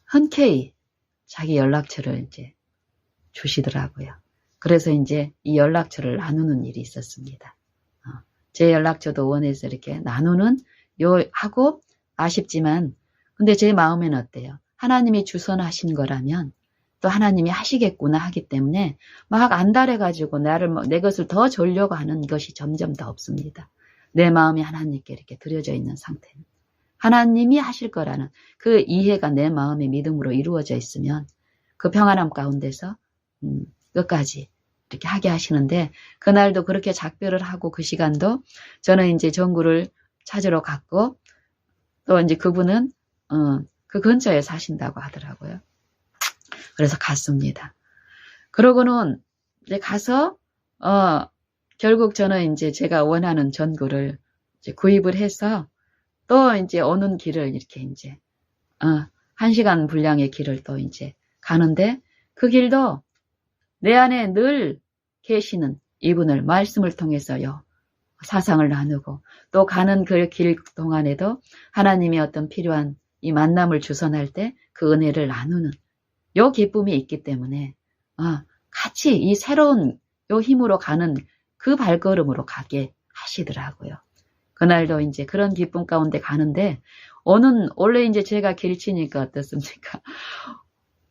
A: 흔쾌히 자기 연락처를 이제 주시더라고요. 그래서 이제 이 연락처를 나누는 일이 있었습니다. 제 연락처도 원해서 이렇게 나누는 하고, 아쉽지만 근데 제 마음에는 어때요? 하나님이 주선하신 거라면 또 하나님이 하시겠구나 하기 때문에 막 안달해가지고 내 것을 더 주려고 하는 것이 점점 더 없습니다. 내 마음이 하나님께 이렇게 드려져 있는 상태는 하나님이 하실 거라는 그 이해가 내 마음의 믿음으로 이루어져 있으면 그 평안함 가운데서 끝까지 이렇게 하게 하시는데, 그날도 그렇게 작별을 하고 그 시간도 저는 이제 전구를 찾으러 갔고, 또 이제 그분은 그 근처에 사신다고 하더라고요. 그래서 갔습니다. 그러고는 이제 가서 결국 저는 이제 제가 원하는 전구를 이제 구입을 해서 또 이제 오는 길을 이렇게 이제 1시간 분량의 길을 또 이제 가는데 그 길도 내 안에 늘 계시는 이분을 말씀을 통해서요. 사상을 나누고 또 가는 그 길 동안에도 하나님의 어떤 필요한 이 만남을 주선할 때 그 은혜를 나누는 요 기쁨이 있기 때문에 같이 이 새로운 요 힘으로 가는 그 발걸음으로 가게 하시더라고요. 그날도 이제 그런 기쁨 가운데 가는데 원래 이제 제가 길치니까 어떻습니까?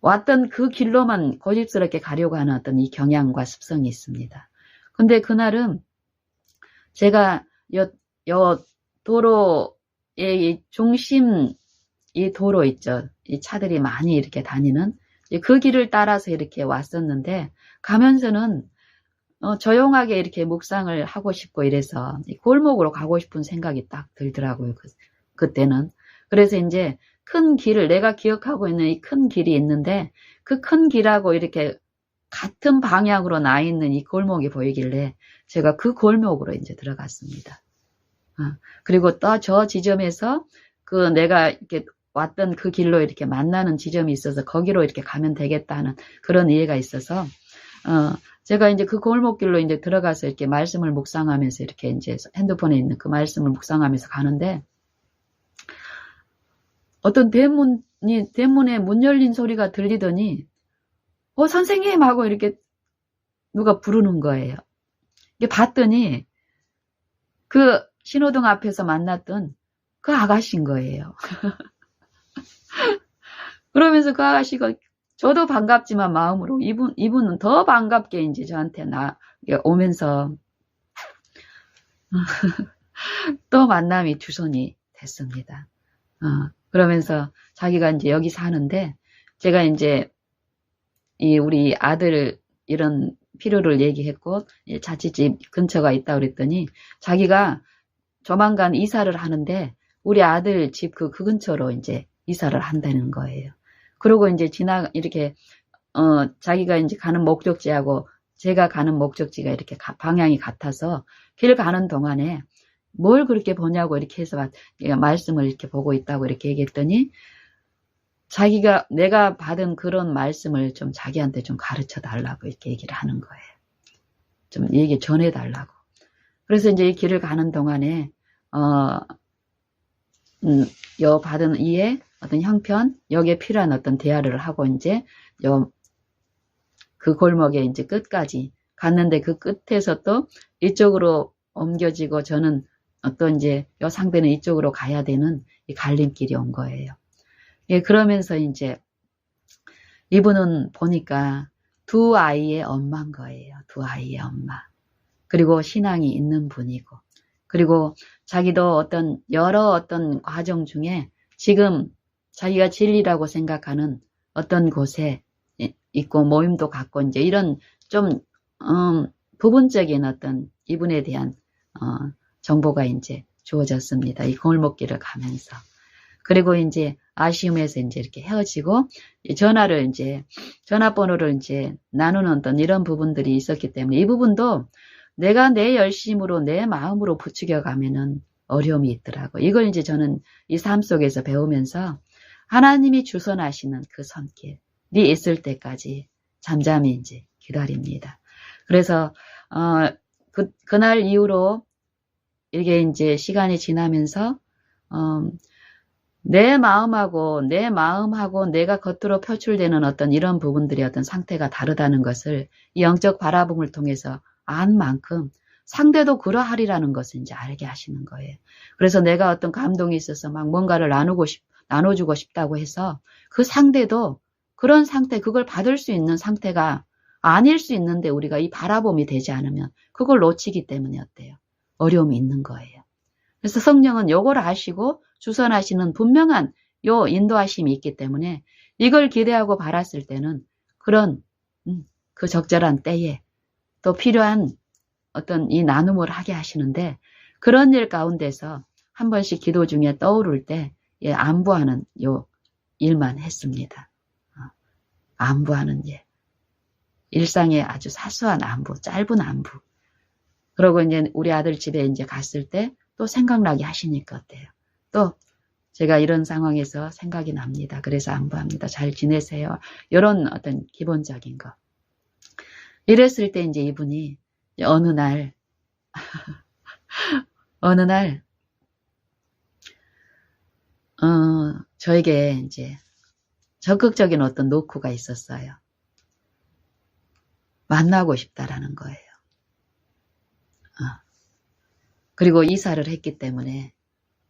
A: 왔던 그 길로만 고집스럽게 가려고 하는 어떤 이 경향과 습성이 있습니다. 근데 그날은 제가 요 도로의 이 중심 이 도로 있죠. 이 차들이 많이 이렇게 다니는 그 길을 따라서 이렇게 왔었는데 가면서는 조용하게 이렇게 묵상을 하고 싶고 이래서 골목으로 가고 싶은 생각이 딱 들더라고요. 그때는. 그래서 이제 큰 길을 내가 기억하고 있는 이 큰 길이 있는데 그 큰 길하고 이렇게 같은 방향으로 나 있는 이 골목이 보이길래 제가 그 골목으로 이제 들어갔습니다. 그리고 또 저 지점에서 그 내가 이렇게 왔던 그 길로 이렇게 만나는 지점이 있어서 거기로 이렇게 가면 되겠다는 그런 이해가 있어서 제가 이제 그 골목길로 이제 들어가서 이렇게 말씀을 묵상하면서 이렇게 이제 핸드폰에 있는 그 말씀을 묵상하면서 가는데 어떤 대문에 문 열린 소리가 들리더니 선생님 하고 이렇게 누가 부르는 거예요. 이게 봤더니 그 신호등 앞에서 만났던 그 아가씨인 거예요. 그러면서 그 아가씨가 저도 반갑지만 마음으로 이분은 더 반갑게 이제 저한테 오면서 또 만남이 주선이 됐습니다. 그러면서 자기가 이제 여기 사는데 제가 이제 우리 아들 이런 필요를 얘기했고 자취집 근처가 있다 그랬더니 자기가 조만간 이사를 하는데 우리 아들 집 그 근처로 이제 이사를 한다는 거예요. 그러고 이제 이렇게 자기가 이제 가는 목적지하고 제가 가는 목적지가 이렇게 방향이 같아서 길 가는 동안에 뭘 그렇게 보냐고 이렇게 해서 말씀을 이렇게 보고 있다고 이렇게 얘기했더니 자기가 내가 받은 그런 말씀을 좀 자기한테 좀 가르쳐 달라고 이렇게 얘기를 하는 거예요. 좀 얘기 전해 달라고. 그래서 이제 이 길을 가는 동안에 요 받은 이에 어떤 형편, 여기에 필요한 어떤 대화를 하고 이제 그 골목에 이제 끝까지 갔는데 그 끝에서 또 이쪽으로 옮겨지고 저는 어떤 이제 요 상대는 이쪽으로 가야 되는 이 갈림길이 온 거예요. 예, 그러면서 이제 이분은 보니까 두 아이의 엄마인 거예요. 두 아이의 엄마. 그리고 신앙이 있는 분이고 그리고 자기도 여러 어떤 과정 중에 지금 자기가 진리라고 생각하는 어떤 곳에 있고 모임도 갖고 이제 이런 좀 부분적인 어떤 이분에 대한 정보가 이제 주어졌습니다. 이 골목길을 가면서. 그리고 이제 아쉬움에서 이제 이렇게 헤어지고 전화번호를 이제 나누는 어떤 이런 부분들이 있었기 때문에 이 부분도 내가 내 열심으로 내 마음으로 부추겨 가면은 어려움이 있더라고. 이걸 이제 저는 이 삶 속에서 배우면서 하나님이 주선하시는 그 손길이 있을 때까지 잠잠히 이제 기다립니다. 그래서 그날 이후로 이게 이제 시간이 지나면서 내 마음하고 내가 겉으로 표출되는 어떤 이런 부분들이 어떤 상태가 다르다는 것을 이 영적 바라봄을 통해서 안 만큼 상대도 그러하리라는 것을 이제 알게 하시는 거예요. 그래서 내가 어떤 감동이 있어서 막 뭔가를 나눠주고 싶다고 해서 그 상대도 그런 상태, 그걸 받을 수 있는 상태가 아닐 수 있는데 우리가 이 바라봄이 되지 않으면 그걸 놓치기 때문에 어때요? 어려움이 있는 거예요. 그래서 성령은 요걸 아시고 주선하시는 분명한 요 인도하심이 있기 때문에 이걸 기대하고 바랐을 때는 그런 그 적절한 때에 또 필요한 어떤 이 나눔을 하게 하시는데 그런 일 가운데서 한 번씩 기도 중에 떠오를 때 안부하는 요 일만 했습니다. 안부하는 일. 일상의 아주 사소한 안부, 짧은 안부. 그러고 이제 우리 아들 집에 이제 갔을 때 또 생각나게 하시니까 어때요? 또 제가 이런 상황에서 생각이 납니다. 그래서 안부합니다. 잘 지내세요. 이런 어떤 기본적인 거. 이랬을 때 이제 이분이 어느 날 저에게 이제 적극적인 어떤 노크가 있었어요. 만나고 싶다라는 거예요. 그리고 이사를 했기 때문에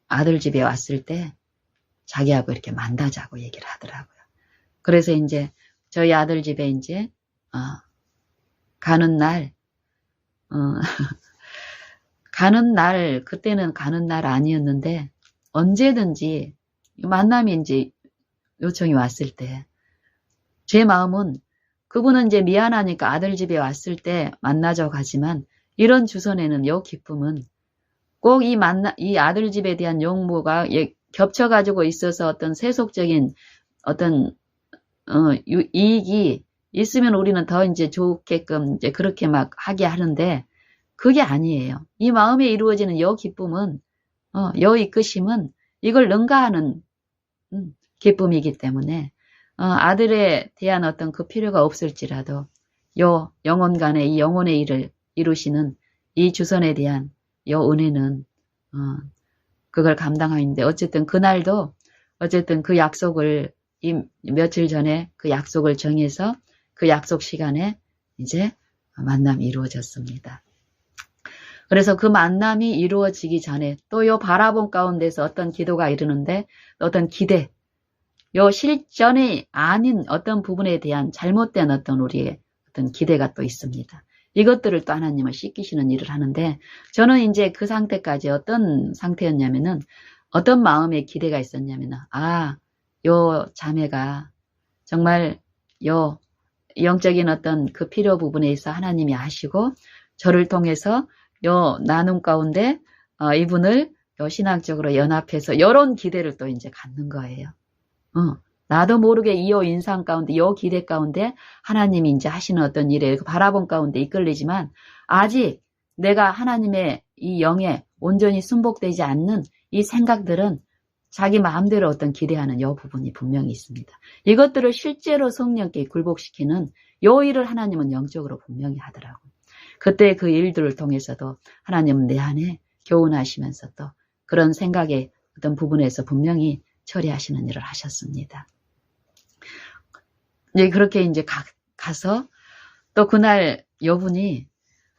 A: 아들 집에 왔을 때 자기하고 이렇게 만나자고 얘기를 하더라고요. 그래서 이제 저희 아들 집에 이제 가는 날 그때는 가는 날 아니었는데 언제든지 만남이 이제 요청이 왔을 때 제 마음은 그분은 이제 미안하니까 아들 집에 왔을 때 만나자고 하지만 이런 주선에는 요 기쁨은 꼭 이 아들 집에 대한 용모가 겹쳐가지고 있어서 어떤 세속적인 어떤 이익이 있으면 우리는 더 이제 좋게끔 이제 그렇게 막 하게 하는데 그게 아니에요. 이 마음에 이루어지는 요 기쁨은 요 이끄심은 이걸 능가하는 기쁨이기 때문에 아들에 대한 어떤 그 필요가 없을지라도 요 영혼 간의 이 영혼의 일을 이루시는 이 주선에 대한 요 은혜는 그걸 감당하는데 어쨌든 그날도 어쨌든 그 약속을 며칠 전에 그 약속을 정해서 그 약속 시간에 이제 만남이 이루어졌습니다. 그래서 그 만남이 이루어지기 전에 또 요 바라본 가운데서 어떤 기도가 이르는데 어떤 기대, 요 실전이 아닌 어떤 부분에 대한 잘못된 어떤 우리의 어떤 기대가 또 있습니다. 이것들을 또 하나님은 씻기시는 일을 하는데 저는 이제 그 상태까지 어떤 상태였냐면은 어떤 마음의 기대가 있었냐면은 요 자매가 정말 요 영적인 어떤 그 필요 부분에 있어 하나님이 아시고 저를 통해서 요 나눔 가운데 이분을 요 신학적으로 연합해서 이런 기대를 또 이제 갖는 거예요. 나도 모르게 이 인상 가운데, 이 기대 가운데 하나님이 이제 하시는 어떤 일에 바라본 가운데 이끌리지만 아직 내가 하나님의 이 영에 온전히 순복되지 않는 이 생각들은 자기 마음대로 어떤 기대하는 이 부분이 분명히 있습니다. 이것들을 실제로 성령께 굴복시키는 이 일을 하나님은 영적으로 분명히 하더라고요. 그때 그 일들을 통해서도 하나님은 내 안에 교훈하시면서 또 그런 생각의 어떤 부분에서 분명히 처리하시는 일을 하셨습니다. 이제 그렇게 이제 가서 또 그날 여분이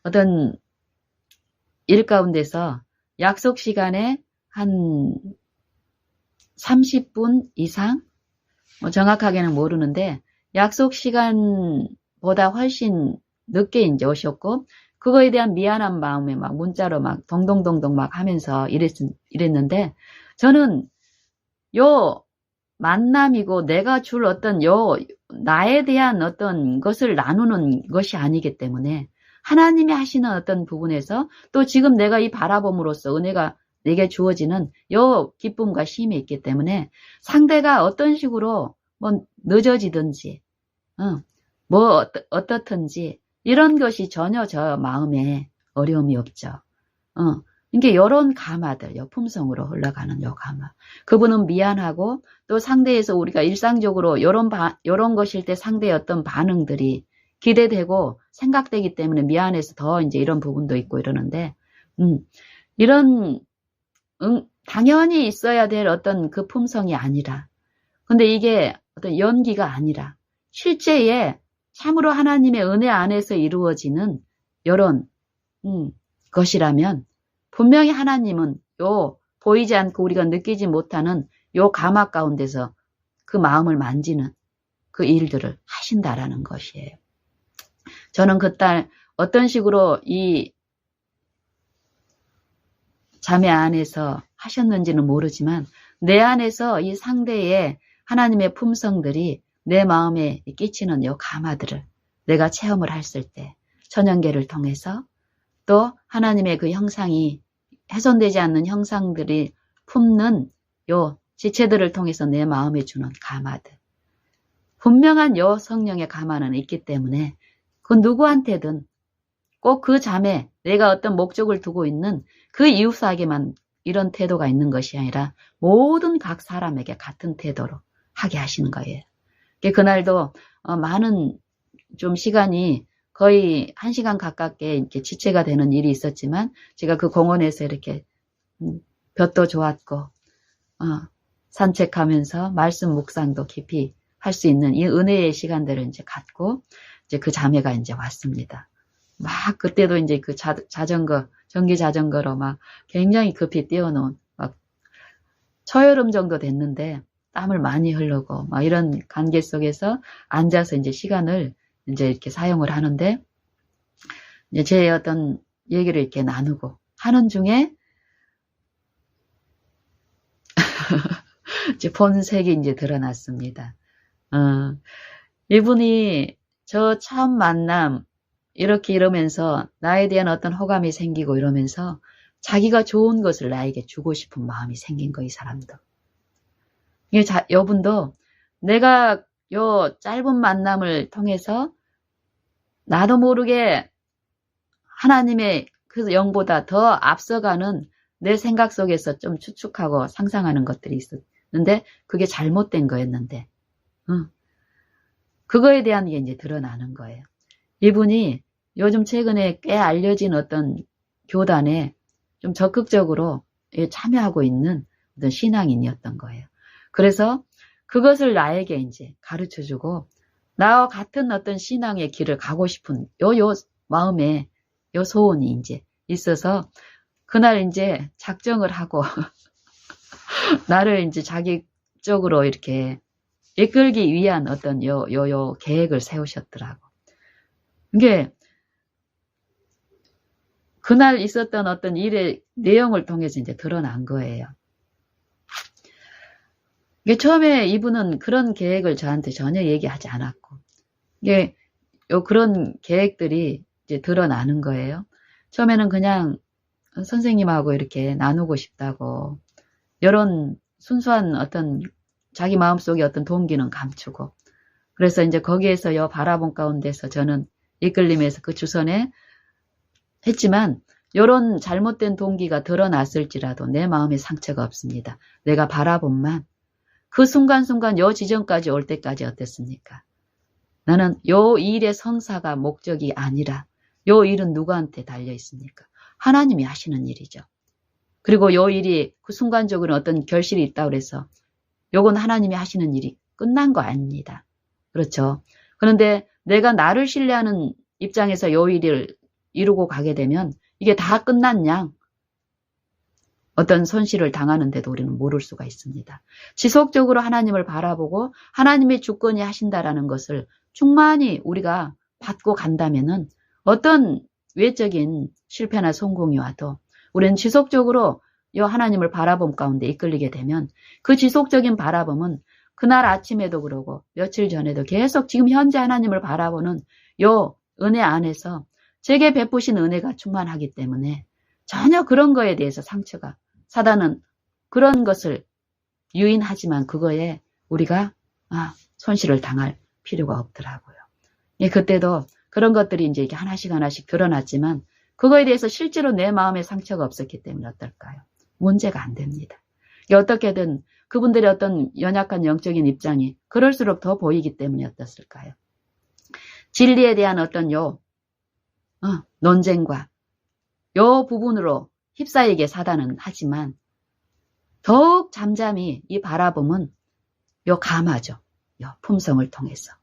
A: 어떤 일 가운데서 약속 시간에 한 30분 이상 정확하게는 모르는데 약속 시간보다 훨씬 늦게 이제 오셨고 그거에 대한 미안한 마음에 막 문자로 막 동동동동 막 하면서 이랬는데 저는 요 만남이고 내가 줄 어떤 나에 대한 어떤 것을 나누는 것이 아니기 때문에 하나님이 하시는 어떤 부분에서 또 지금 내가 이 바라봄으로써 은혜가 내게 주어지는 요 기쁨과 쉼이 있기 때문에 상대가 어떤 식으로 뭐 늦어지든지 뭐 어떻든지 이런 것이 전혀 저 마음에 어려움이 없죠. 이게 요런 감화들, 요 품성으로 흘러가는 요 감화. 그분은 미안하고 또 상대에서 우리가 일상적으로 요런 것일 때 상대의 어떤 반응들이 기대되고 생각되기 때문에 미안해서 더 이제 이런 부분도 있고 이러는데, 이런, 당연히 있어야 될 어떤 그 품성이 아니라, 근데 이게 어떤 연기가 아니라, 실제에 참으로 하나님의 은혜 안에서 이루어지는 요런, 것이라면, 분명히 하나님은 보이지 않고 우리가 느끼지 못하는 요 감화 가운데서 그 마음을 만지는 그 일들을 하신다라는 것이에요. 저는 그딸 어떤 식으로 이 자매 안에서 하셨는지는 모르지만 내 안에서 이 상대의 하나님의 품성들이 내 마음에 끼치는 요 감화들을 내가 체험을 했을 때 천연계를 통해서 또 하나님의 그 형상이 훼손되지 않는 형상들이 품는 요 지체들을 통해서 내 마음에 주는 감화들. 분명한 요 성령의 감화는 있기 때문에 그 누구한테든 꼭 그 자매, 내가 어떤 목적을 두고 있는 그 이웃에게만 이런 태도가 있는 것이 아니라 모든 각 사람에게 같은 태도로 하게 하시는 거예요. 그날도 많은 좀 시간이 거의 1시간 가깝게 이렇게 지체가 되는 일이 있었지만 제가 그 공원에서 이렇게 볕도 좋았고 산책하면서 말씀 묵상도 깊이 할 수 있는 이 은혜의 시간들을 이제 갖고 이제 그 자매가 이제 왔습니다. 막 그때도 이제 그 자전거 전기 자전거로 막 굉장히 급히 뛰어놓은 막 초여름 정도 됐는데 땀을 많이 흐르고 막 이런 관계 속에서 앉아서 이제 시간을 이제 이렇게 사용을 하는데 이제 제 어떤 얘기를 이렇게 나누고 하는 중에 이제 본색이 이제 드러났습니다. 이분이 저 처음 만남 이렇게 이러면서 나에 대한 어떤 호감이 생기고 이러면서 자기가 좋은 것을 나에게 주고 싶은 마음이 생긴 거, 이 사람도. 여분도 내가 요 짧은 만남을 통해서 나도 모르게 하나님의 그 영보다 더 앞서가는 내 생각 속에서 좀 추측하고 상상하는 것들이 있었는데 그게 잘못된 거였는데 그거에 대한 게 이제 드러나는 거예요. 이분이 요즘 최근에 꽤 알려진 어떤 교단에 좀 적극적으로 참여하고 있는 어떤 신앙인이었던 거예요. 그래서 그것을 나에게 이제 가르쳐주고 나와 같은 어떤 신앙의 길을 가고 싶은 요 마음에 요 소원이 이제 있어서 그날 이제 작정을 하고 나를 이제 자기 쪽으로 이렇게 이끌기 위한 어떤 요 계획을 세우셨더라고. 이게 그날 있었던 어떤 일의 내용을 통해서 이제 드러난 거예요. 이게 처음에 이분은 그런 계획을 저한테 전혀 얘기하지 않았고, 이게 그런 계획들이 이제 드러나는 거예요. 처음에는 그냥 선생님하고 이렇게 나누고 싶다고, 이런 순수한 어떤 자기 마음속에 어떤 동기는 감추고, 그래서 이제 거기에서 바라본 가운데서 저는 이끌림에서 그 주선에 했지만 이런 잘못된 동기가 드러났을지라도 내 마음에 상처가 없습니다. 내가 바라본만 그 순간순간 요 지점까지 올 때까지 어땠습니까? 나는 요 일의 성사가 목적이 아니라 요 일은 누구한테 달려 있습니까? 하나님이 하시는 일이죠. 그리고 요 일이 그 순간적으로 어떤 결실이 있다고 해서 요건 하나님이 하시는 일이 끝난 거 아닙니다. 그렇죠. 그런데 내가 나를 신뢰하는 입장에서 요 일을 이루고 가게 되면 이게 다 끝난 양 어떤 손실을 당하는데도 우리는 모를 수가 있습니다. 지속적으로 하나님을 바라보고 하나님의 주권이 하신다라는 것을 충만히 우리가 받고 간다면은 어떤 외적인 실패나 성공이 와도 우리는 지속적으로 이 하나님을 바라봄 가운데 이끌리게 되면 그 지속적인 바라봄은 그날 아침에도 그러고 며칠 전에도 계속 지금 현재 하나님을 바라보는 요 은혜 안에서 제게 베푸신 은혜가 충만하기 때문에 전혀 그런 거에 대해서 상처가 사단은 그런 것을 유인하지만 그거에 우리가 손실을 당할 필요가 없더라고요. 그때도 그런 것들이 이제 이렇게 하나씩 드러났지만 그거에 대해서 실제로 내 마음에 상처가 없었기 때문에 어떨까요? 문제가 안 됩니다. 어떻게든 그분들의 어떤 연약한 영적인 입장이 그럴수록 더 보이기 때문에 어떻을까요? 진리에 대한 어떤 논쟁과 요 부분으로 휩싸이게 사단은 하지만 더욱 잠잠히 이 바라봄은 요 감화죠. 요 품성을 통해서.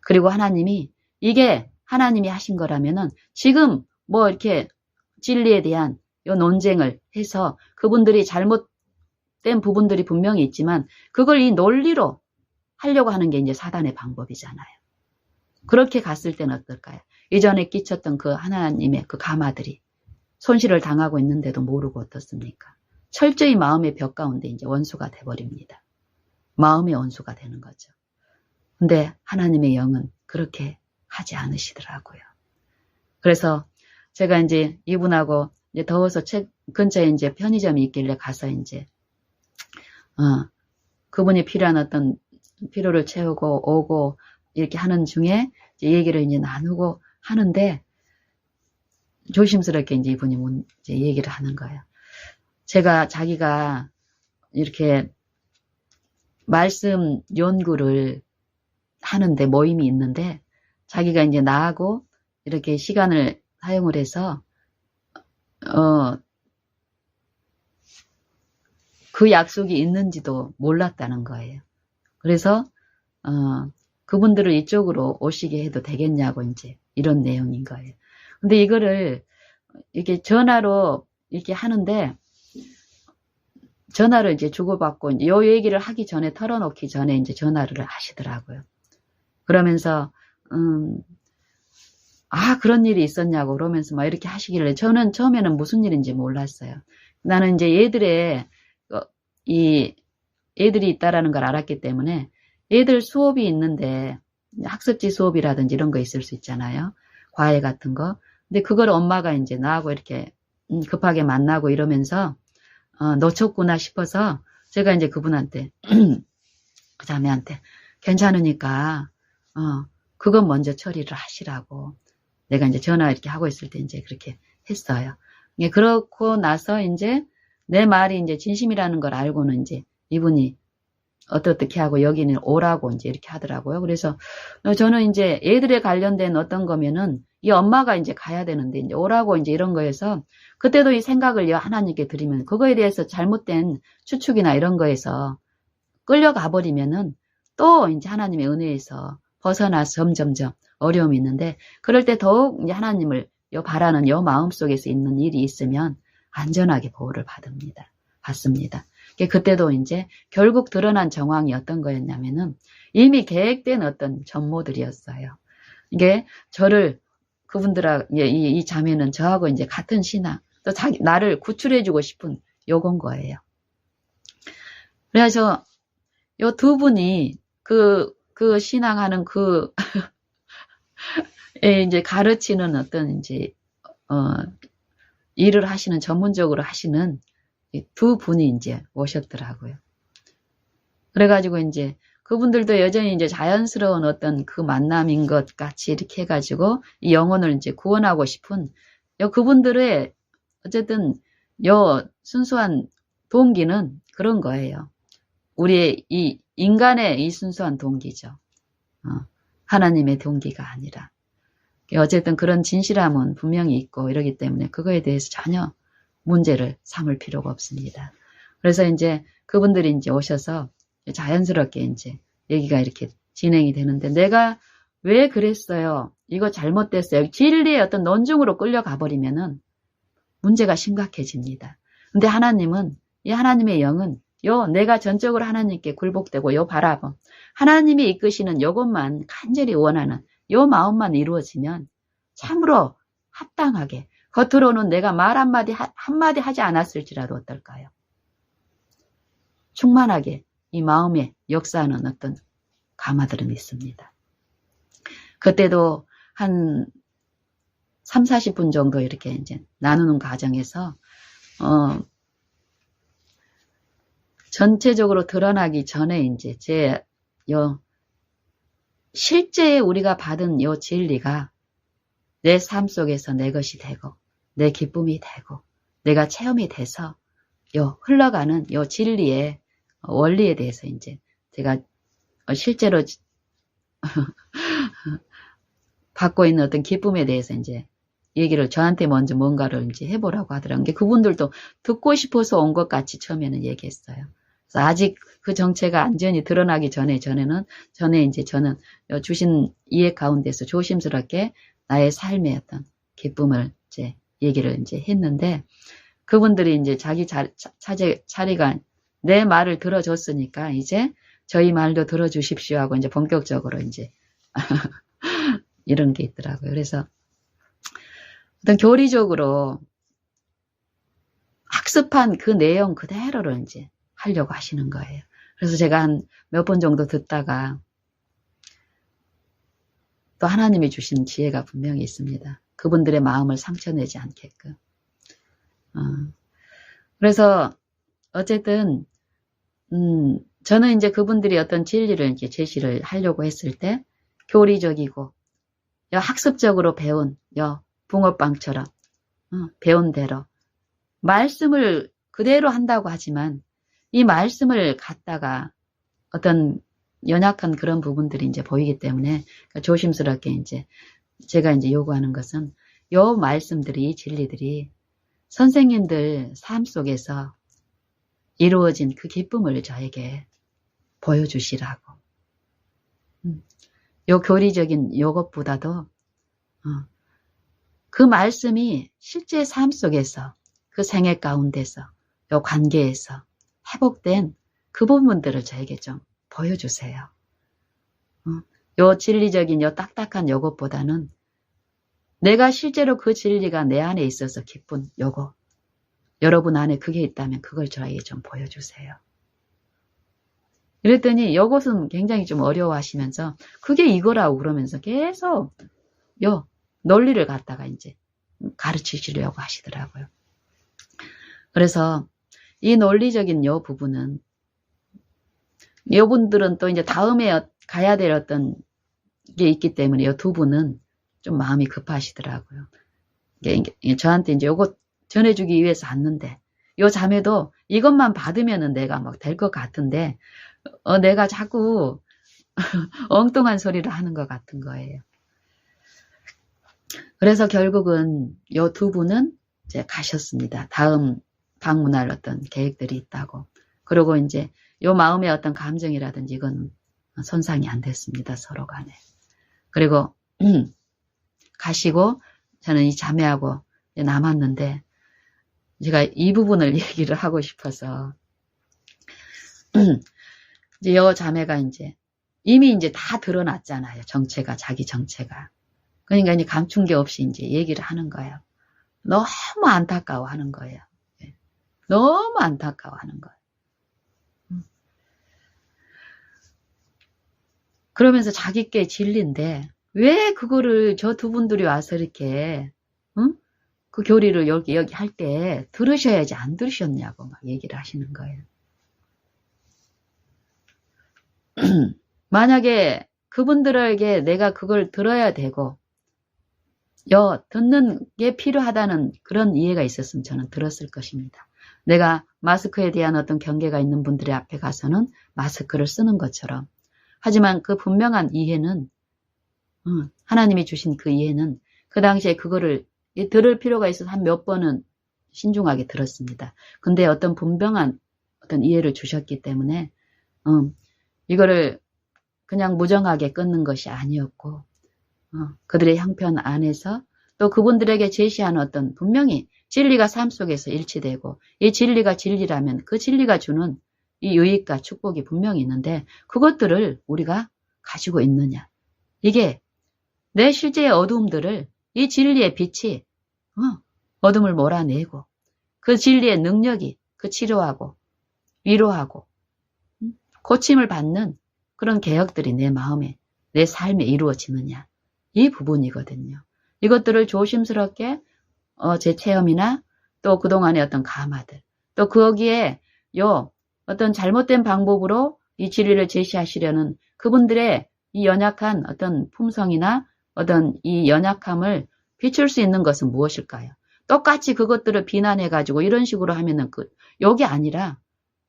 A: 그리고 하나님이 이게 하나님이 하신 거라면은 지금 뭐 이렇게 진리에 대한 요 논쟁을 해서 그분들이 잘못된 부분들이 분명히 있지만 그걸 이 논리로 하려고 하는 게 이제 사단의 방법이잖아요. 그렇게 갔을 때는 어떨까요? 이전에 끼쳤던 그 하나님의 그 감화들이 손실을 당하고 있는데도 모르고 어떻습니까? 철저히 마음의 벽 가운데 이제 원수가 돼버립니다. 마음의 원수가 되는 거죠. 근데 하나님의 영은 그렇게 하지 않으시더라고요. 그래서 제가 이제 이분하고 이제 더워서 근처에 이제 편의점이 있길래 가서 이제 그분이 필요한 어떤 필요를 채우고 오고 이렇게 하는 중에 이제 얘기를 이제 나누고 하는데 조심스럽게 이제 이분이 이제 얘기를 하는 거예요. 자기가 이렇게 말씀 연구를 하는데 모임이 있는데 자기가 이제 나하고 이렇게 시간을 사용을 해서 그 약속이 있는지도 몰랐다는 거예요. 그래서 그분들을 이쪽으로 오시게 해도 되겠냐고 이제 이런 내용인 거예요. 근데 이거를 이렇게 전화로 이렇게 하는데 전화를 이제 주고받고 요 얘기를 하기 전에 털어놓기 전에 이제 전화를 하시더라고요. 그러면서 그런 일이 있었냐고 그러면서 막 이렇게 하시길래 저는 처음에는 무슨 일인지 몰랐어요. 나는 이제 애들이 있다라는 걸 알았기 때문에 애들 수업이 있는데 학습지 수업이라든지 이런 거 있을 수 있잖아요. 과외 같은 거. 근데 그걸 엄마가 이제 나하고 이렇게 급하게 만나고 이러면서 놓쳤구나 싶어서 제가 이제 그분한테 그 자매한테 괜찮으니까 그건 먼저 처리를 하시라고 내가 이제 전화 이렇게 하고 있을 때 이제 그렇게 했어요. 그렇고 나서 이제 내 말이 이제 진심이라는 걸 알고는 이제 이분이 어떻게 하고 여기는 오라고 이제 이렇게 하더라고요. 그래서 저는 이제 애들에 관련된 어떤 거면은 이 엄마가 이제 가야 되는데 이제 오라고 이제 이런 거에서 그때도 이 생각을 하나님께 드리면 그거에 대해서 잘못된 추측이나 이런 거에서 끌려가 버리면은 또 이제 하나님의 은혜에서 벗어나서 점점점 어려움이 있는데 그럴 때 더욱 이제 하나님을 바라는 마음 속에서 있는 일이 있으면 안전하게 보호를 받습니다. 그때도 이제 결국 드러난 정황이 어떤 거였냐면은 이미 계획된 어떤 전모들이었어요. 이게 이 자매는 저하고 이제 같은 신앙, 또 나를 구출해주고 싶은 요건 거예요. 그래서 요 두 분이 그 신앙하는 이제 가르치는 어떤 이제, 일을 하시는, 전문적으로 하시는 두 분이 이제 오셨더라고요. 그래가지고 이제 그분들도 여전히 이제 자연스러운 어떤 그 만남인 것 같이 이렇게 해가지고 이 영혼을 이제 구원하고 싶은 그분들의 어쨌든 순수한 동기는 그런 거예요. 우리의 이 인간의 이 순수한 동기죠. 하나님의 동기가 아니라. 어쨌든 그런 진실함은 분명히 있고 이러기 때문에 그거에 대해서 전혀 문제를 삼을 필요가 없습니다. 그래서 이제 그분들이 이제 오셔서 자연스럽게 이제 얘기가 이렇게 진행이 되는데 내가 왜 그랬어요? 이거 잘못됐어요. 진리의 어떤 논증으로 끌려가 버리면은 문제가 심각해집니다. 근데 하나님은 이 하나님의 영은 내가 전적으로 하나님께 굴복되고 바라봄 하나님이 이끄시는 요것만 간절히 원하는 마음만 이루어지면 참으로 합당하게 겉으로는 내가 말 한마디 하지 않았을지라도 어떨까요? 충만하게 이 마음에 역사하는 어떤 가마들은 있습니다. 그때도 한 3, 40분 정도 이렇게 이제 나누는 과정에서 전체적으로 드러나기 전에 이제 실제 우리가 받은 진리가 내 삶 속에서 내 것이 되고 내 기쁨이 되고 내가 체험이 돼서 흘러가는 진리의 원리에 대해서 이제 제가 실제로 받고 있는 어떤 기쁨에 대해서 이제 얘기를 저한테 먼저 뭔가를 이제 해보라고 하더라고요. 그분들도 듣고 싶어서 온 것 같이 처음에는 얘기했어요. 그래서 아직 그 정체가 완전히 드러나기 전에 이제 저는 주신 이해 가운데서 조심스럽게 나의 삶의 어떤 기쁨을 이제 얘기를 이제 했는데 그분들이 이제 자기 자리가 내 말을 들어줬으니까 이제 저희 말도 들어주십시오 하고 이제 본격적으로 이제 이런 게 있더라고요. 그래서 어떤 교리적으로 학습한 그 내용 그대로를 이제 하려고 하시는 거예요. 그래서 제가 한 몇 번 정도 듣다가 또 하나님이 주신 지혜가 분명히 있습니다. 그분들의 마음을 상처내지 않게끔. 그래서 어쨌든 저는 이제 그분들이 어떤 진리를 이제 제시를 하려고 했을 때 교리적이고 학습적으로 배운 붕어빵처럼 배운 대로 말씀을 그대로 한다고 하지만 이 말씀을 갖다가 어떤 연약한 그런 부분들이 이제 보이기 때문에 조심스럽게 이제 제가 이제 요구하는 것은 요 말씀들이, 이 진리들이 선생님들 삶 속에서 이루어진 그 기쁨을 저에게 보여주시라고. 요 교리적인 요것보다도 그 말씀이 실제 삶 속에서 그 생애 가운데서 요 관계에서 회복된 그 부분들을 저에게 좀 보여주세요. 요 진리적인 요 딱딱한 요것보다는 내가 실제로 그 진리가 내 안에 있어서 기쁜 요거, 여러분 안에 그게 있다면 그걸 저에게 좀 보여주세요. 이랬더니 요것은 굉장히 좀 어려워하시면서 그게 이거라고 그러면서 계속 요 논리를 갖다가 이제 가르치시려고 하시더라고요. 그래서 이 논리적인 요 부분은 요분들은 또 이제 다음에 가야 될 어떤 게 있기 때문에 요 두 분은 좀 마음이 급하시더라고요. 저한테 이제 요거 전해주기 위해서 왔는데 요 자매도 이것만 받으면은 내가 막 될 것 같은데 내가 자꾸 엉뚱한 소리를 하는 것 같은 거예요. 그래서 결국은 요 두 분은 이제 가셨습니다. 다음 방문할 어떤 계획들이 있다고. 그리고 이제 요 마음의 어떤 감정이라든지 이건 손상이 안 됐습니다. 서로 간에. 그리고 가시고 저는 이 자매하고 남았는데 제가 이 부분을 얘기를 하고 싶어서 이제 요 자매가 이제 이미 이제 다 드러났잖아요. 정체가, 자기 정체가. 그러니까 이제 감춘 게 없이 이제 얘기를 하는 거예요. 너무 안타까워 하는 거예요. 너무 안타까워 하는 거예요. 그러면서 자기께 진리인데 왜 그거를 저 두 분들이 와서 이렇게 그 교리를 여기 할 때 들으셔야지 안 들으셨냐고 막 얘기를 하시는 거예요. 만약에 그분들에게 내가 그걸 들어야 되고 듣는 게 필요하다는 그런 이해가 있었으면 저는 들었을 것입니다. 내가 마스크에 대한 어떤 경계가 있는 분들의 앞에 가서는 마스크를 쓰는 것처럼. 하지만 그 분명한 이해는 하나님이 주신 그 이해는 그 당시에 그거를 들을 필요가 있어서 한 몇 번은 신중하게 들었습니다. 근데 어떤 분명한 어떤 이해를 주셨기 때문에 이거를 그냥 무정하게 끊는 것이 아니었고 그들의 형편 안에서 또 그분들에게 제시하는 어떤 분명히 진리가 삶 속에서 일치되고 이 진리가 진리라면 그 진리가 주는 이 유익과 축복이 분명히 있는데 그것들을 우리가 가지고 있느냐. 이게 내 실제의 어두움들을 이 진리의 빛이 어둠을 몰아내고 그 진리의 능력이 그 치료하고 위로하고 고침을 받는 그런 개혁들이 내 마음에 내 삶에 이루어지느냐. 이 부분이거든요. 이것들을 조심스럽게 제 체험이나 또 그동안의 어떤 감화들 또 거기에 어떤 잘못된 방법으로 이 진리를 제시하시려는 그분들의 이 연약한 어떤 품성이나 어떤 이 연약함을 비출 수 있는 것은 무엇일까요? 똑같이 그것들을 비난해가지고 이런 식으로 하면은 여기 아니라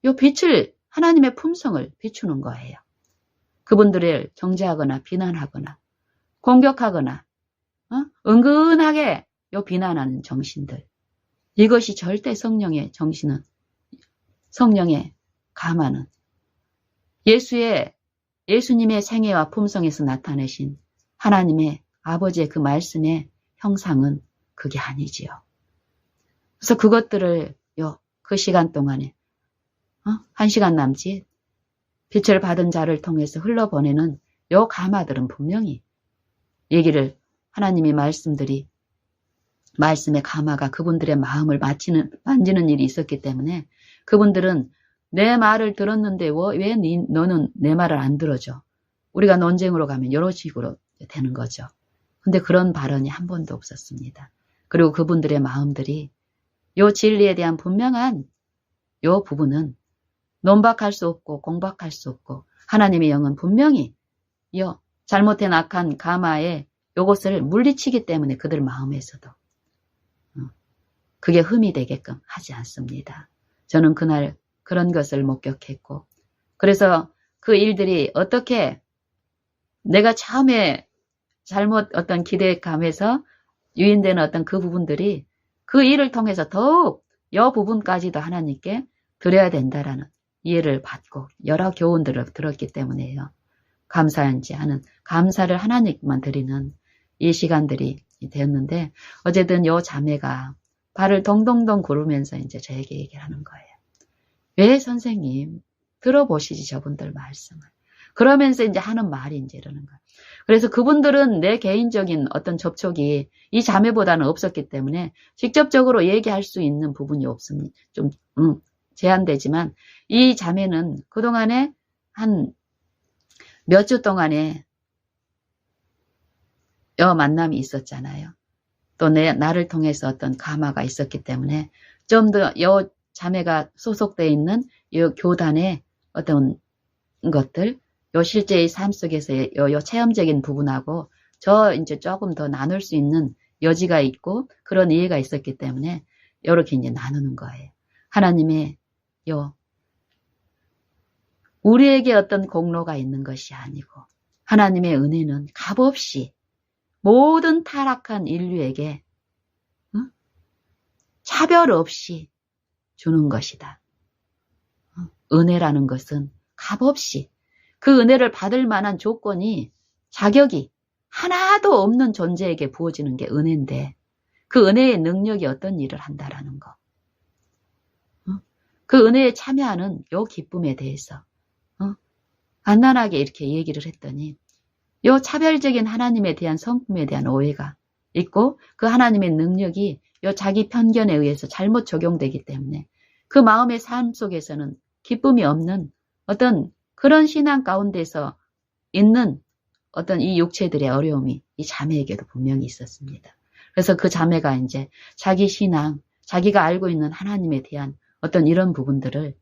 A: 빛을 하나님의 품성을 비추는 거예요. 그분들을 정죄하거나 비난하거나 공격하거나 은근하게 비난하는 정신들. 이것이 절대 성령의 정신은 성령의 감화는 예수님의 생애와 품성에서 나타내신 하나님의 아버지의 그 말씀의 형상은 그게 아니지요. 그래서 그것들을 그 시간 동안에 1시간 남짓 빛을 받은 자를 통해서 흘러보내는 감화들은 분명히 얘기를 하나님의 말씀들이 말씀의 감화가 그분들의 마음을 만지는 일이 있었기 때문에 그분들은 내 말을 들었는데 왜 너는 내 말을 안 들어줘? 우리가 논쟁으로 가면 이런 식으로 되는 거죠. 근데 그런 발언이 한 번도 없었습니다. 그리고 그분들의 마음들이 요 진리에 대한 분명한 요 부분은 논박할 수 없고 공박할 수 없고 하나님의 영은 분명히 잘못된 악한 감화에 요것을 물리치기 때문에 그들 마음에서도 그게 흠이 되게끔 하지 않습니다. 저는 그날 그런 것을 목격했고, 그래서 그 일들이 어떻게 내가 처음에 잘못 어떤 기대감에서 유인되는 어떤 그 부분들이 그 일을 통해서 더욱 여 부분까지도 하나님께 드려야 된다라는 이해를 받고 여러 교훈들을 들었기 때문에요. 감사한지 하는 감사를 하나님만 드리는 이 시간들이 되었는데, 어쨌든 요 자매가 발을 동동동 구르면서 이제 저에게 얘기를 하는 거예요. 왜 선생님 들어보시지 저분들 말씀을. 그러면서 이제 하는 말이 이제 이러는 거예요. 그래서 그분들은 내 개인적인 어떤 접촉이 이 자매보다는 없었기 때문에 직접적으로 얘기할 수 있는 부분이 없습니다. 좀 제한되지만 이 자매는 그동안에 한 몇 주 동안에 만남이 있었잖아요. 또 나를 통해서 어떤 감화가 있었기 때문에 좀 더 자매가 소속되어 있는 이 교단의 어떤 것들, 실제의 삶 속에서의 체험적인 부분하고 이제 조금 더 나눌 수 있는 여지가 있고 그런 이해가 있었기 때문에 이렇게 이제 나누는 거예요. 하나님의 우리에게 어떤 공로가 있는 것이 아니고 하나님의 은혜는 값없이 모든 타락한 인류에게 차별 없이 주는 것이다. 은혜라는 것은 값없이 그 은혜를 받을 만한 조건이 자격이 하나도 없는 존재에게 부어지는 게 은혜인데 그 은혜의 능력이 어떤 일을 한다라는 거. 그 은혜에 참여하는 요 기쁨에 대해서 간단하게 이렇게 얘기를 했더니 요 차별적인 하나님에 대한 성품에 대한 오해가 있고 그 하나님의 능력이 요 자기 편견에 의해서 잘못 적용되기 때문에 그 마음의 삶 속에서는 기쁨이 없는 어떤 그런 신앙 가운데서 있는 어떤 이 육체들의 어려움이 이 자매에게도 분명히 있었습니다. 그래서 그 자매가 이제 자기 신앙, 자기가 알고 있는 하나님에 대한 어떤 이런 부분들을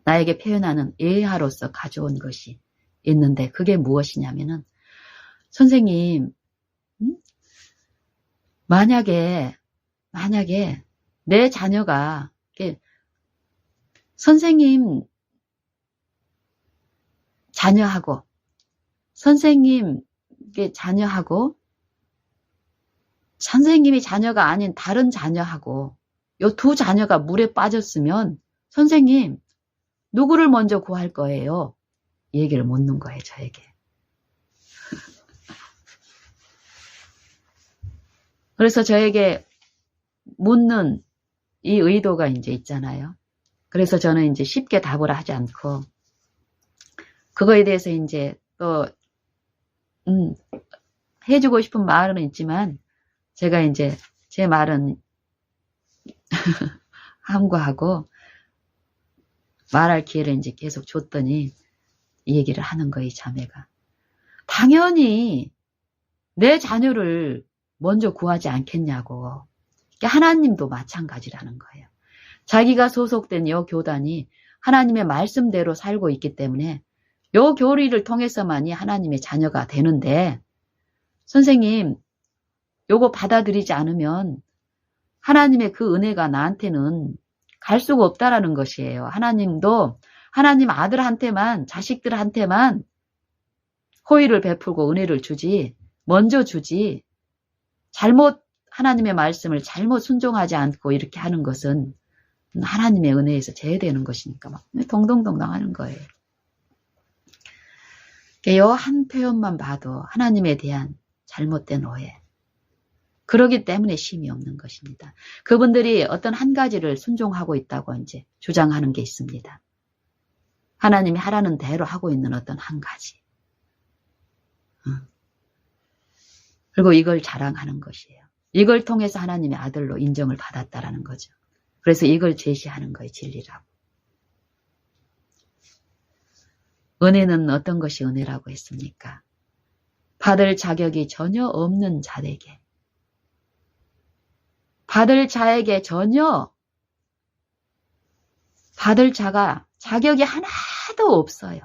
A: 나에게 표현하는 예화로서 가져온 것이 있는데 그게 무엇이냐면은 선생님, 만약에 내 자녀가 선생님 자녀하고 선생님이 자녀가 아닌 다른 자녀하고 요 두 자녀가 물에 빠졌으면 선생님 누구를 먼저 구할 거예요? 얘기를 묻는 거예요, 저에게. 그래서 저에게 묻는 이 의도가 이제 있잖아요. 그래서 저는 이제 쉽게 답을 하지 않고 그거에 대해서 이제 또 해주고 싶은 말은 있지만 제가 이제 제 말은 함구하고 말할 기회를 이제 계속 줬더니 이 얘기를 하는 거예요, 이 자매가. 당연히 내 자녀를 먼저 구하지 않겠냐고. 하나님도 마찬가지라는 거예요. 자기가 소속된 이 교단이 하나님의 말씀대로 살고 있기 때문에 이 교리를 통해서만이 하나님의 자녀가 되는데 선생님 요거 받아들이지 않으면 하나님의 그 은혜가 나한테는 갈 수가 없다라는 것이에요. 하나님도 하나님 아들한테만 자식들한테만 호의를 베풀고 은혜를 주지 먼저 주지 잘못 하나님의 말씀을 잘못 순종하지 않고 이렇게 하는 것은 하나님의 은혜에서 제외되는 것이니까 막 동동동동 하는 거예요. 이 한 표현만 봐도 하나님에 대한 잘못된 오해. 그러기 때문에 쉼이 없는 것입니다. 그분들이 어떤 한 가지를 순종하고 있다고 이제 주장하는 게 있습니다. 하나님이 하라는 대로 하고 있는 어떤 한 가지. 그리고 이걸 자랑하는 것이에요. 이걸 통해서 하나님의 아들로 인정을 받았다라는 거죠. 그래서 이걸 제시하는 거예요, 진리라고. 은혜는 어떤 것이 은혜라고 했습니까? 받을 자격이 전혀 없는 자에게 받을 자에게 전혀 받을 자가 자격이 하나도 없어요.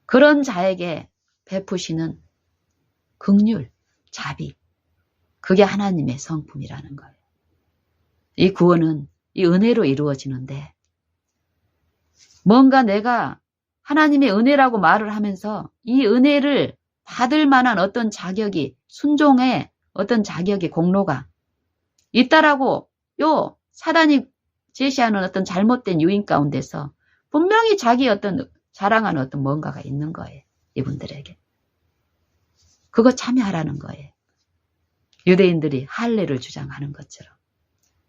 A: 그런 자에게 베푸시는 긍휼, 자비, 그게 하나님의 성품이라는 거예요. 이 구원은 이 은혜로 이루어지는데 뭔가 내가 하나님의 은혜라고 말을 하면서 이 은혜를 받을 만한 어떤 자격이 순종의 어떤 자격이 공로가 있다라고 요 사단이 제시하는 어떤 잘못된 유인 가운데서 분명히 자기 어떤 자랑하는 어떤 뭔가가 있는 거예요. 이분들에게. 그거 참여하라는 거예요. 유대인들이 할례를 주장하는 것처럼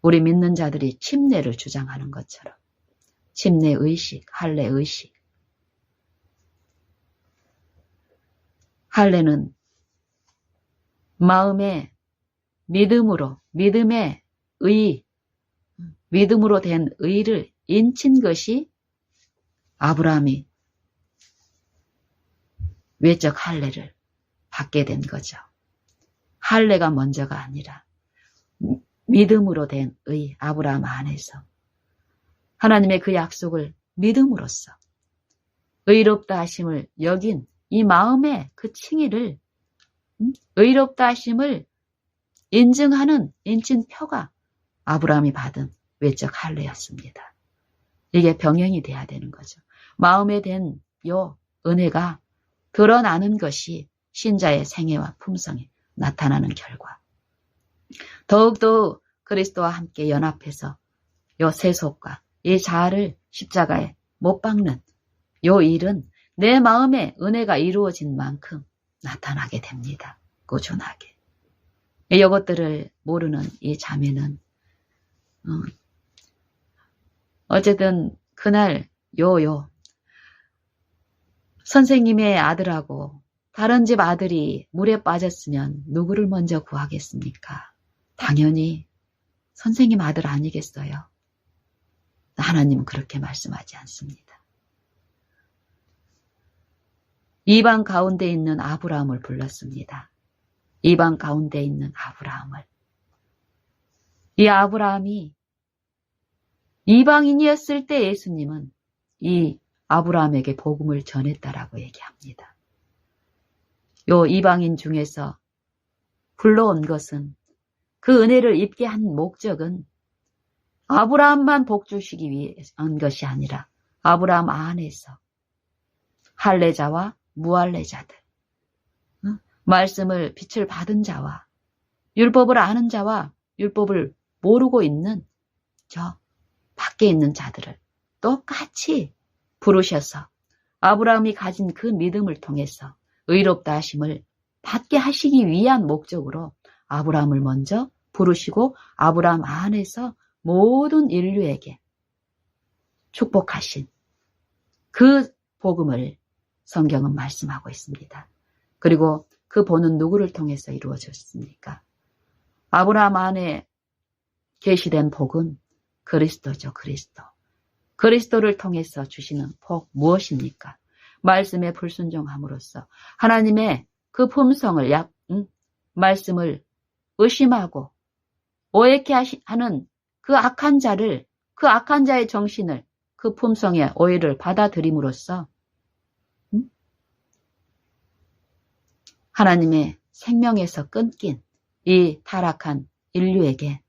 A: 우리 믿는 자들이 침례를 주장하는 것처럼 침례 의식, 할례 의식. 할례는 마음의 믿음으로, 믿음의 의, 믿음으로 된 의를 인친 것이 아브라함이 외적 할례를 받게 된 거죠. 할례가 먼저가 아니라 믿음으로 된 의, 아브라함 안에서 하나님의 그 약속을 믿음으로써 의롭다 하심을 여긴 이 마음의 그 칭의를 의롭다 하심을 인증하는 인친표가 아브라함이 받은 외적 할례였습니다. 이게 병행이 돼야 되는 거죠. 마음에 된 요 은혜가 드러나는 것이 신자의 생애와 품성에 나타나는 결과. 더욱더 그리스도와 함께 연합해서 요 세속과 이 자아를 십자가에 못 박는 요 일은 내 마음에 은혜가 이루어진 만큼 나타나게 됩니다. 꾸준하게. 이것들을 모르는 이 자매는 어쨌든 그날 선생님의 아들하고 다른 집 아들이 물에 빠졌으면 누구를 먼저 구하겠습니까? 당연히 선생님 아들 아니겠어요? 하나님은 그렇게 말씀하지 않습니다. 이방 가운데 있는 아브라함을 불렀습니다. 이방 가운데 있는 아브라함을. 이 아브라함이 이방인이었을 때 예수님은 이 아브라함에게 복음을 전했다라고 얘기합니다. 요 이방인 중에서 불러온 것은 그 은혜를 입게 한 목적은 아브라함만 복 주시기 위한 것이 아니라 아브라함 안에서 할례자와 무할례자들, 말씀을 빛을 받은 자와 율법을 아는 자와 율법을 모르고 있는 저 밖에 있는 자들을 똑같이 부르셔서 아브라함이 가진 그 믿음을 통해서 의롭다 하심을 받게 하시기 위한 목적으로 아브라함을 먼저 부르시고 아브라함 안에서 모든 인류에게 축복하신 그 복음을 성경은 말씀하고 있습니다. 그리고 그 본은 누구를 통해서 이루어졌습니까? 아브라함 안에 계시된 복은 그리스도죠. 그리스도. 그리스도를 통해서 주시는 복 무엇입니까? 말씀에 불순종함으로써 하나님의 그 품성을 말씀을 의심하고 오해케 하는 그 악한 자를, 그 악한 자의 정신을, 그 품성의 오해를 받아들임으로써 하나님의 생명에서 끊긴 이 타락한 인류에게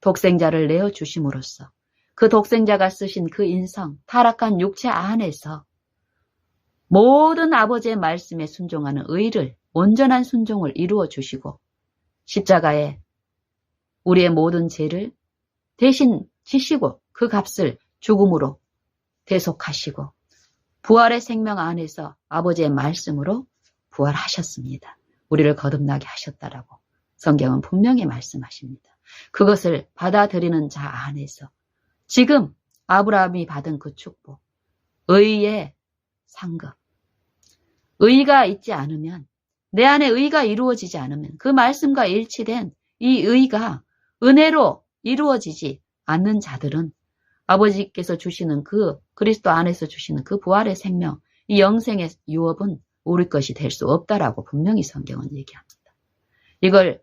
A: 독생자를 내어주심으로써 그 독생자가 쓰신 그 인성, 타락한 육체 안에서 모든 아버지의 말씀에 순종하는 의를, 온전한 순종을 이루어 주시고 십자가에 우리의 모든 죄를 대신 지시고 그 값을 죽음으로 대속하시고 부활의 생명 안에서 아버지의 말씀으로 부활하셨습니다. 우리를 거듭나게 하셨다라고 성경은 분명히 말씀하십니다. 그것을 받아들이는 자 안에서 지금 아브라함이 받은 그 축복, 의의 상급, 의가 있지 않으면, 내 안에 의가 이루어지지 않으면 그 말씀과 일치된 이 의가 은혜로 이루어지지 않는 자들은 아버지께서 주시는 그 그리스도 안에서 주시는 그 부활의 생명, 이 영생의 유업은 우리 것이 될 수 없다라고 분명히 성경은 얘기합니다. 이걸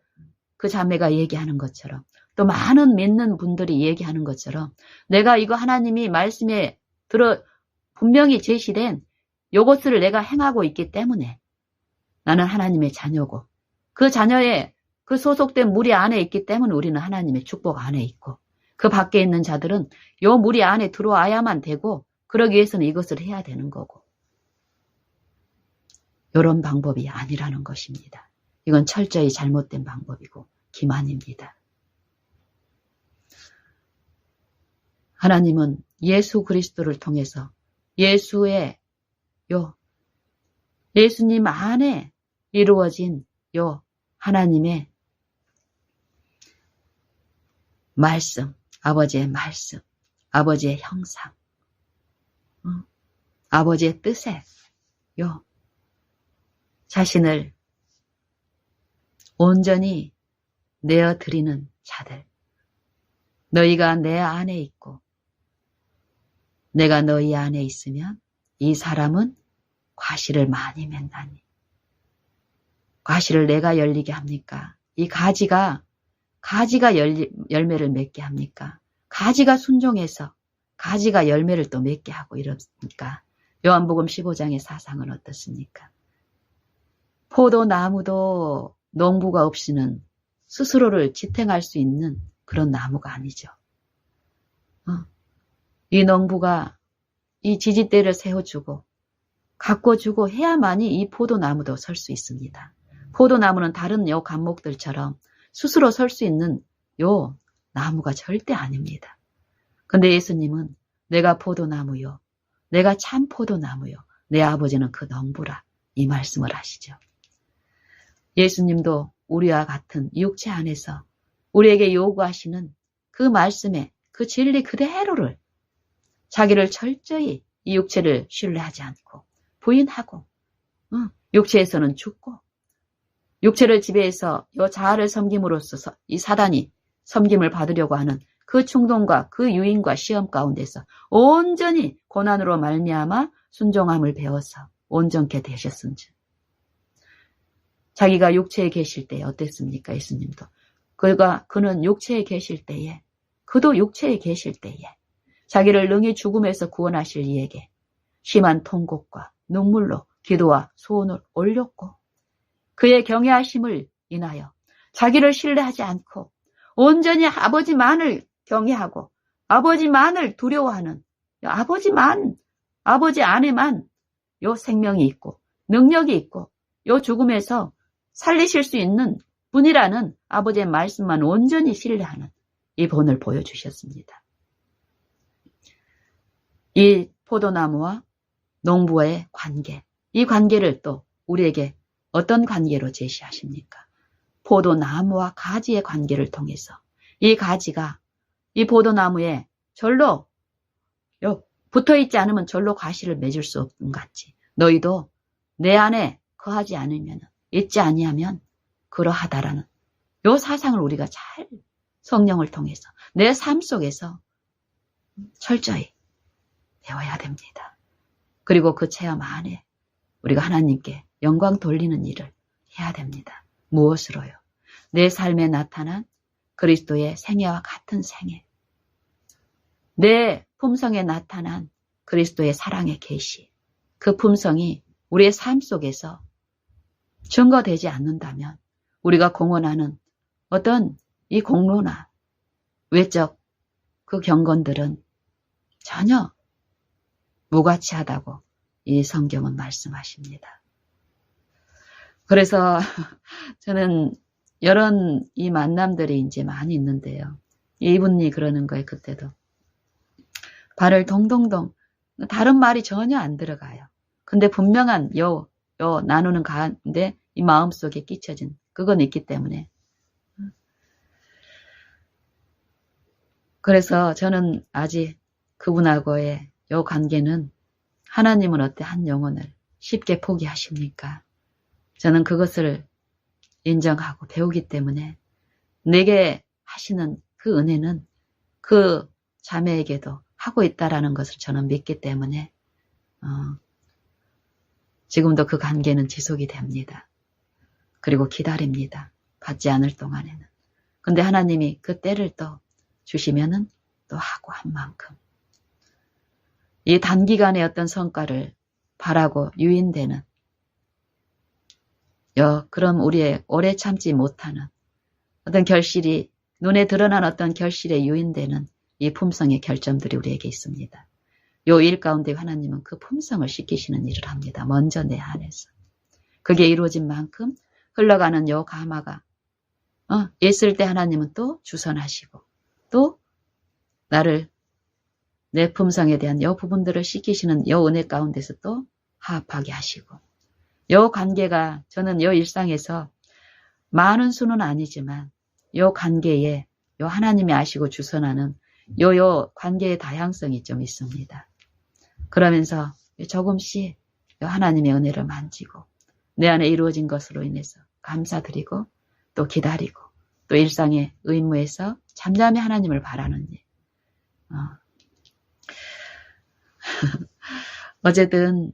A: 그 자매가 얘기하는 것처럼 또 많은 믿는 분들이 얘기하는 것처럼 내가 이거 하나님이 말씀에 분명히 제시된 요것을 내가 행하고 있기 때문에 나는 하나님의 자녀고 그 자녀의 그 소속된 무리 안에 있기 때문에 우리는 하나님의 축복 안에 있고 그 밖에 있는 자들은 요 무리 안에 들어와야만 되고 그러기 위해서는 이것을 해야 되는 거고 이런 방법이 아니라는 것입니다. 이건 철저히 잘못된 방법이고 기만입니다. 하나님은 예수 그리스도를 통해서 예수님 안에 이루어진 요 하나님의 말씀, 아버지의 말씀, 아버지의 형상, 아버지의 뜻에 자신을 온전히 내어드리는 자들, 너희가 내 안에 있고 내가 너희 안에 있으면 이 사람은 과실을 많이 맺나니. 과실을 내가 열리게 합니까? 이 가지가 열매를 맺게 합니까? 가지가 순종해서 가지가 열매를 또 맺게 하고 이럽니까? 요한복음 15장의 사상은 어떻습니까? 포도나무도 농부가 없이는 스스로를 지탱할 수 있는 그런 나무가 아니죠. 이 농부가 이 지지대를 세워주고 가꿔주고 해야만이 이 포도나무도 설 수 있습니다. 포도나무는 다른 요 감목들처럼 스스로 설 수 있는 요 나무가 절대 아닙니다. 근데 예수님은 내가 포도나무요, 내가 참 포도나무요, 내 아버지는 그 농부라 이 말씀을 하시죠. 예수님도 우리와 같은 육체 안에서 우리에게 요구하시는 그 말씀에 그 진리 그대로를 자기를 철저히 이 육체를 신뢰하지 않고 부인하고 육체에서는 죽고 육체를 지배해서 이 자아를 섬김으로써 이 사단이 섬김을 받으려고 하는 그 충동과 그 유인과 시험 가운데서 온전히 고난으로 말미암아 순종함을 배워서 온전케 되셨은즉 자기가 육체에 계실 때에 어땠습니까? 예수님도 그는 육체에 계실 때에 그도 육체에 계실 때에 자기를 능히 죽음에서 구원하실 이에게 심한 통곡과 눈물로 기도와 소원을 올렸고 그의 경외하심을 인하여 자기를 신뢰하지 않고 온전히 아버지만을 경외하고 아버지만을 두려워하는 아버지 안에만 요 생명이 있고 능력이 있고 요 죽음에서 살리실 수 있는 분이라는 아버지의 말씀만 온전히 신뢰하는 이 본을 보여주셨습니다. 이 포도나무와 농부와의 관계, 이 관계를 또 우리에게 어떤 관계로 제시하십니까? 포도나무와 가지의 관계를 통해서 이 가지가 이 포도나무에 절로 붙어있지 않으면 절로 과실을 맺을 수 없는 같이 너희도 내 안에 거하지 않으면 있지 아니하면 그러하다라는 요 사상을 우리가 잘 성령을 통해서 내 삶 속에서 철저히 배워야 됩니다. 그리고 그 체험 안에 우리가 하나님께 영광 돌리는 일을 해야 됩니다. 무엇으로요? 내 삶에 나타난 그리스도의 생애와 같은 생애, 내 품성에 나타난 그리스도의 사랑의 계시, 그 품성이 우리의 삶 속에서 증거되지 않는다면 우리가 공언하는 어떤 이 공로나 외적 그 경건들은 전혀 무가치하다고 이 성경은 말씀하십니다. 그래서 저는 이런 이 만남들이 이제 많이 있는데요. 이분이 그러는 거예요. 그때도 발을 동동동 다른 말이 전혀 안 들어가요. 근데 분명한 요 나누는 가운데 이 마음속에 끼쳐진 그건 있기 때문에 그래서 저는 아직 그분하고의 요 관계는 하나님은 어때 한 영혼을 쉽게 포기하십니까? 저는 그것을 인정하고 배우기 때문에 내게 하시는 그 은혜는 그 자매에게도 하고 있다라는 것을 저는 믿기 때문에 지금도 그 관계는 지속이 됩니다. 그리고 기다립니다. 받지 않을 동안에는. 근데 하나님이 그 때를 또 주시면은 또 하고 한 만큼 이 단기간의 어떤 성과를 바라고 유인되는 그럼 우리의 오래 참지 못하는 어떤 결실이 눈에 드러난 어떤 결실에 유인되는 이 품성의 결점들이 우리에게 있습니다. 요 일 가운데 하나님은 그 품성을 씻기시는 일을 합니다. 먼저 내 안에서. 그게 이루어진 만큼 흘러가는 요 가마가 있을 때 하나님은 또 주선하시고 또 나를 내 품성에 대한 요 부분들을 씻기시는 요 은혜 가운데서 또 화합하게 하시고 요 관계가 저는 요 일상에서 많은 수는 아니지만 요 관계에 요 하나님이 아시고 주선하는 요 관계의 다양성이 좀 있습니다. 그러면서 조금씩 요 하나님의 은혜를 만지고 내 안에 이루어진 것으로 인해서 감사드리고 또 기다리고 또 일상의 의무에서 잠잠히 하나님을 바라는 일. 어쨌든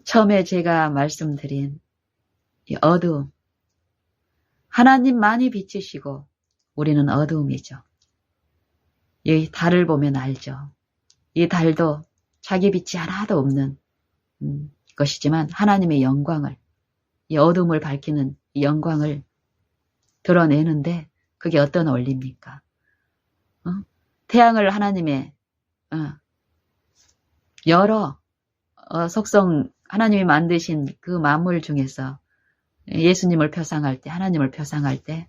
A: 처음에 제가 말씀드린 이 어두움, 하나님만이 빛이시고 우리는 어두움이죠. 이 달을 보면 알죠. 이 달도 자기 빛이 하나도 없는 것이지만 하나님의 영광을, 이 어둠을 밝히는 이 영광을 드러내는데 그게 어떤 원리입니까? 태양을 하나님의 여러 속성, 하나님이 만드신 그 만물 중에서 예수님을 표상할 때, 하나님을 표상할 때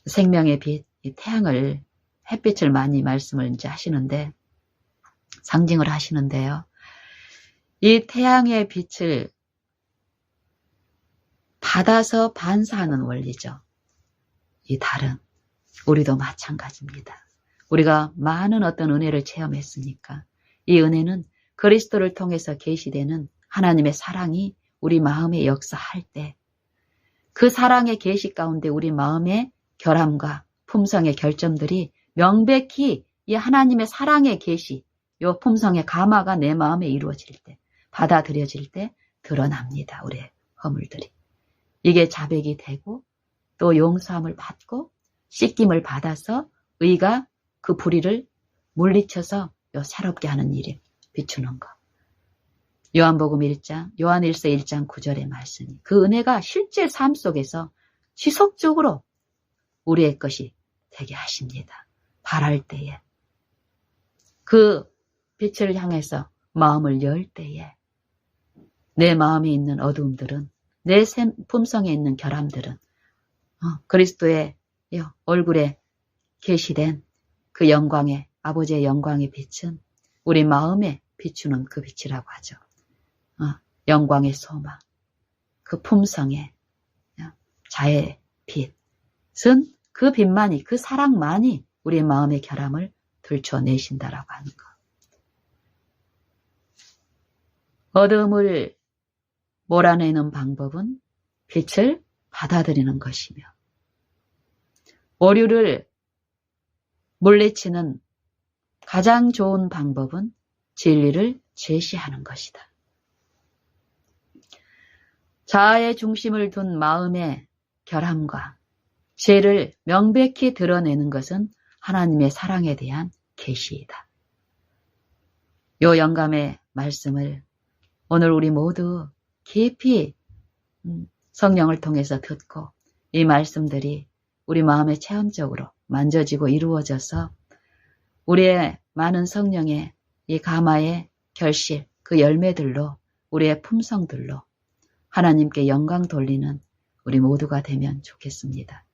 A: 생명의 빛, 이 태양을, 햇빛을 많이 말씀을 이제 하시는데 상징을 하시는데요. 이 태양의 빛을 받아서 반사하는 원리죠. 이 달은 우리도 마찬가지입니다. 우리가 많은 어떤 은혜를 체험했으니까 이 은혜는 그리스도를 통해서 계시되는 하나님의 사랑이 우리 마음에 역사할 때 그 사랑의 계시 가운데 우리 마음의 결함과 품성의 결점들이 명백히 이 하나님의 사랑의 계시, 요 품성의 가마가 내 마음에 이루어질 때, 받아들여질 때 드러납니다. 우리의 허물들이. 이게 자백이 되고 또 용서함을 받고 씻김을 받아서 의가 그 불의를 물리쳐서 새롭게 하는 일이 비추는 것. 요한복음 1장, 요한일서 1장 9절의 말씀이 그 은혜가 실제 삶 속에서 지속적으로 우리의 것이 되게 하십니다. 바랄 때에 그 빛을 향해서 마음을 열 때에 내 마음에 있는 어두움들은 내 품성에 있는 결함들은 그리스도의 얼굴에 계시된 그 영광의 아버지의 영광의 빛은 우리 마음에 비추는 그 빛이라고 하죠. 영광의 소망, 그 품성의 자의 빛은 그 빛만이, 그 사랑만이 우리 마음의 결함을 들춰내신다라고 하는 것. 어둠을 몰아내는 방법은 빛을 받아들이는 것이며 오류를 물리치는 가장 좋은 방법은 진리를 제시하는 것이다. 자아의 중심을 둔 마음의 결함과 죄를 명백히 드러내는 것은 하나님의 사랑에 대한 계시이다. 요 영감의 말씀을 오늘 우리 모두 깊이 성령을 통해서 듣고 이 말씀들이 우리 마음에 체험적으로 만져지고 이루어져서 우리의 많은 성령의 이 가마의 결실, 그 열매들로 우리의 품성들로 하나님께 영광 돌리는 우리 모두가 되면 좋겠습니다.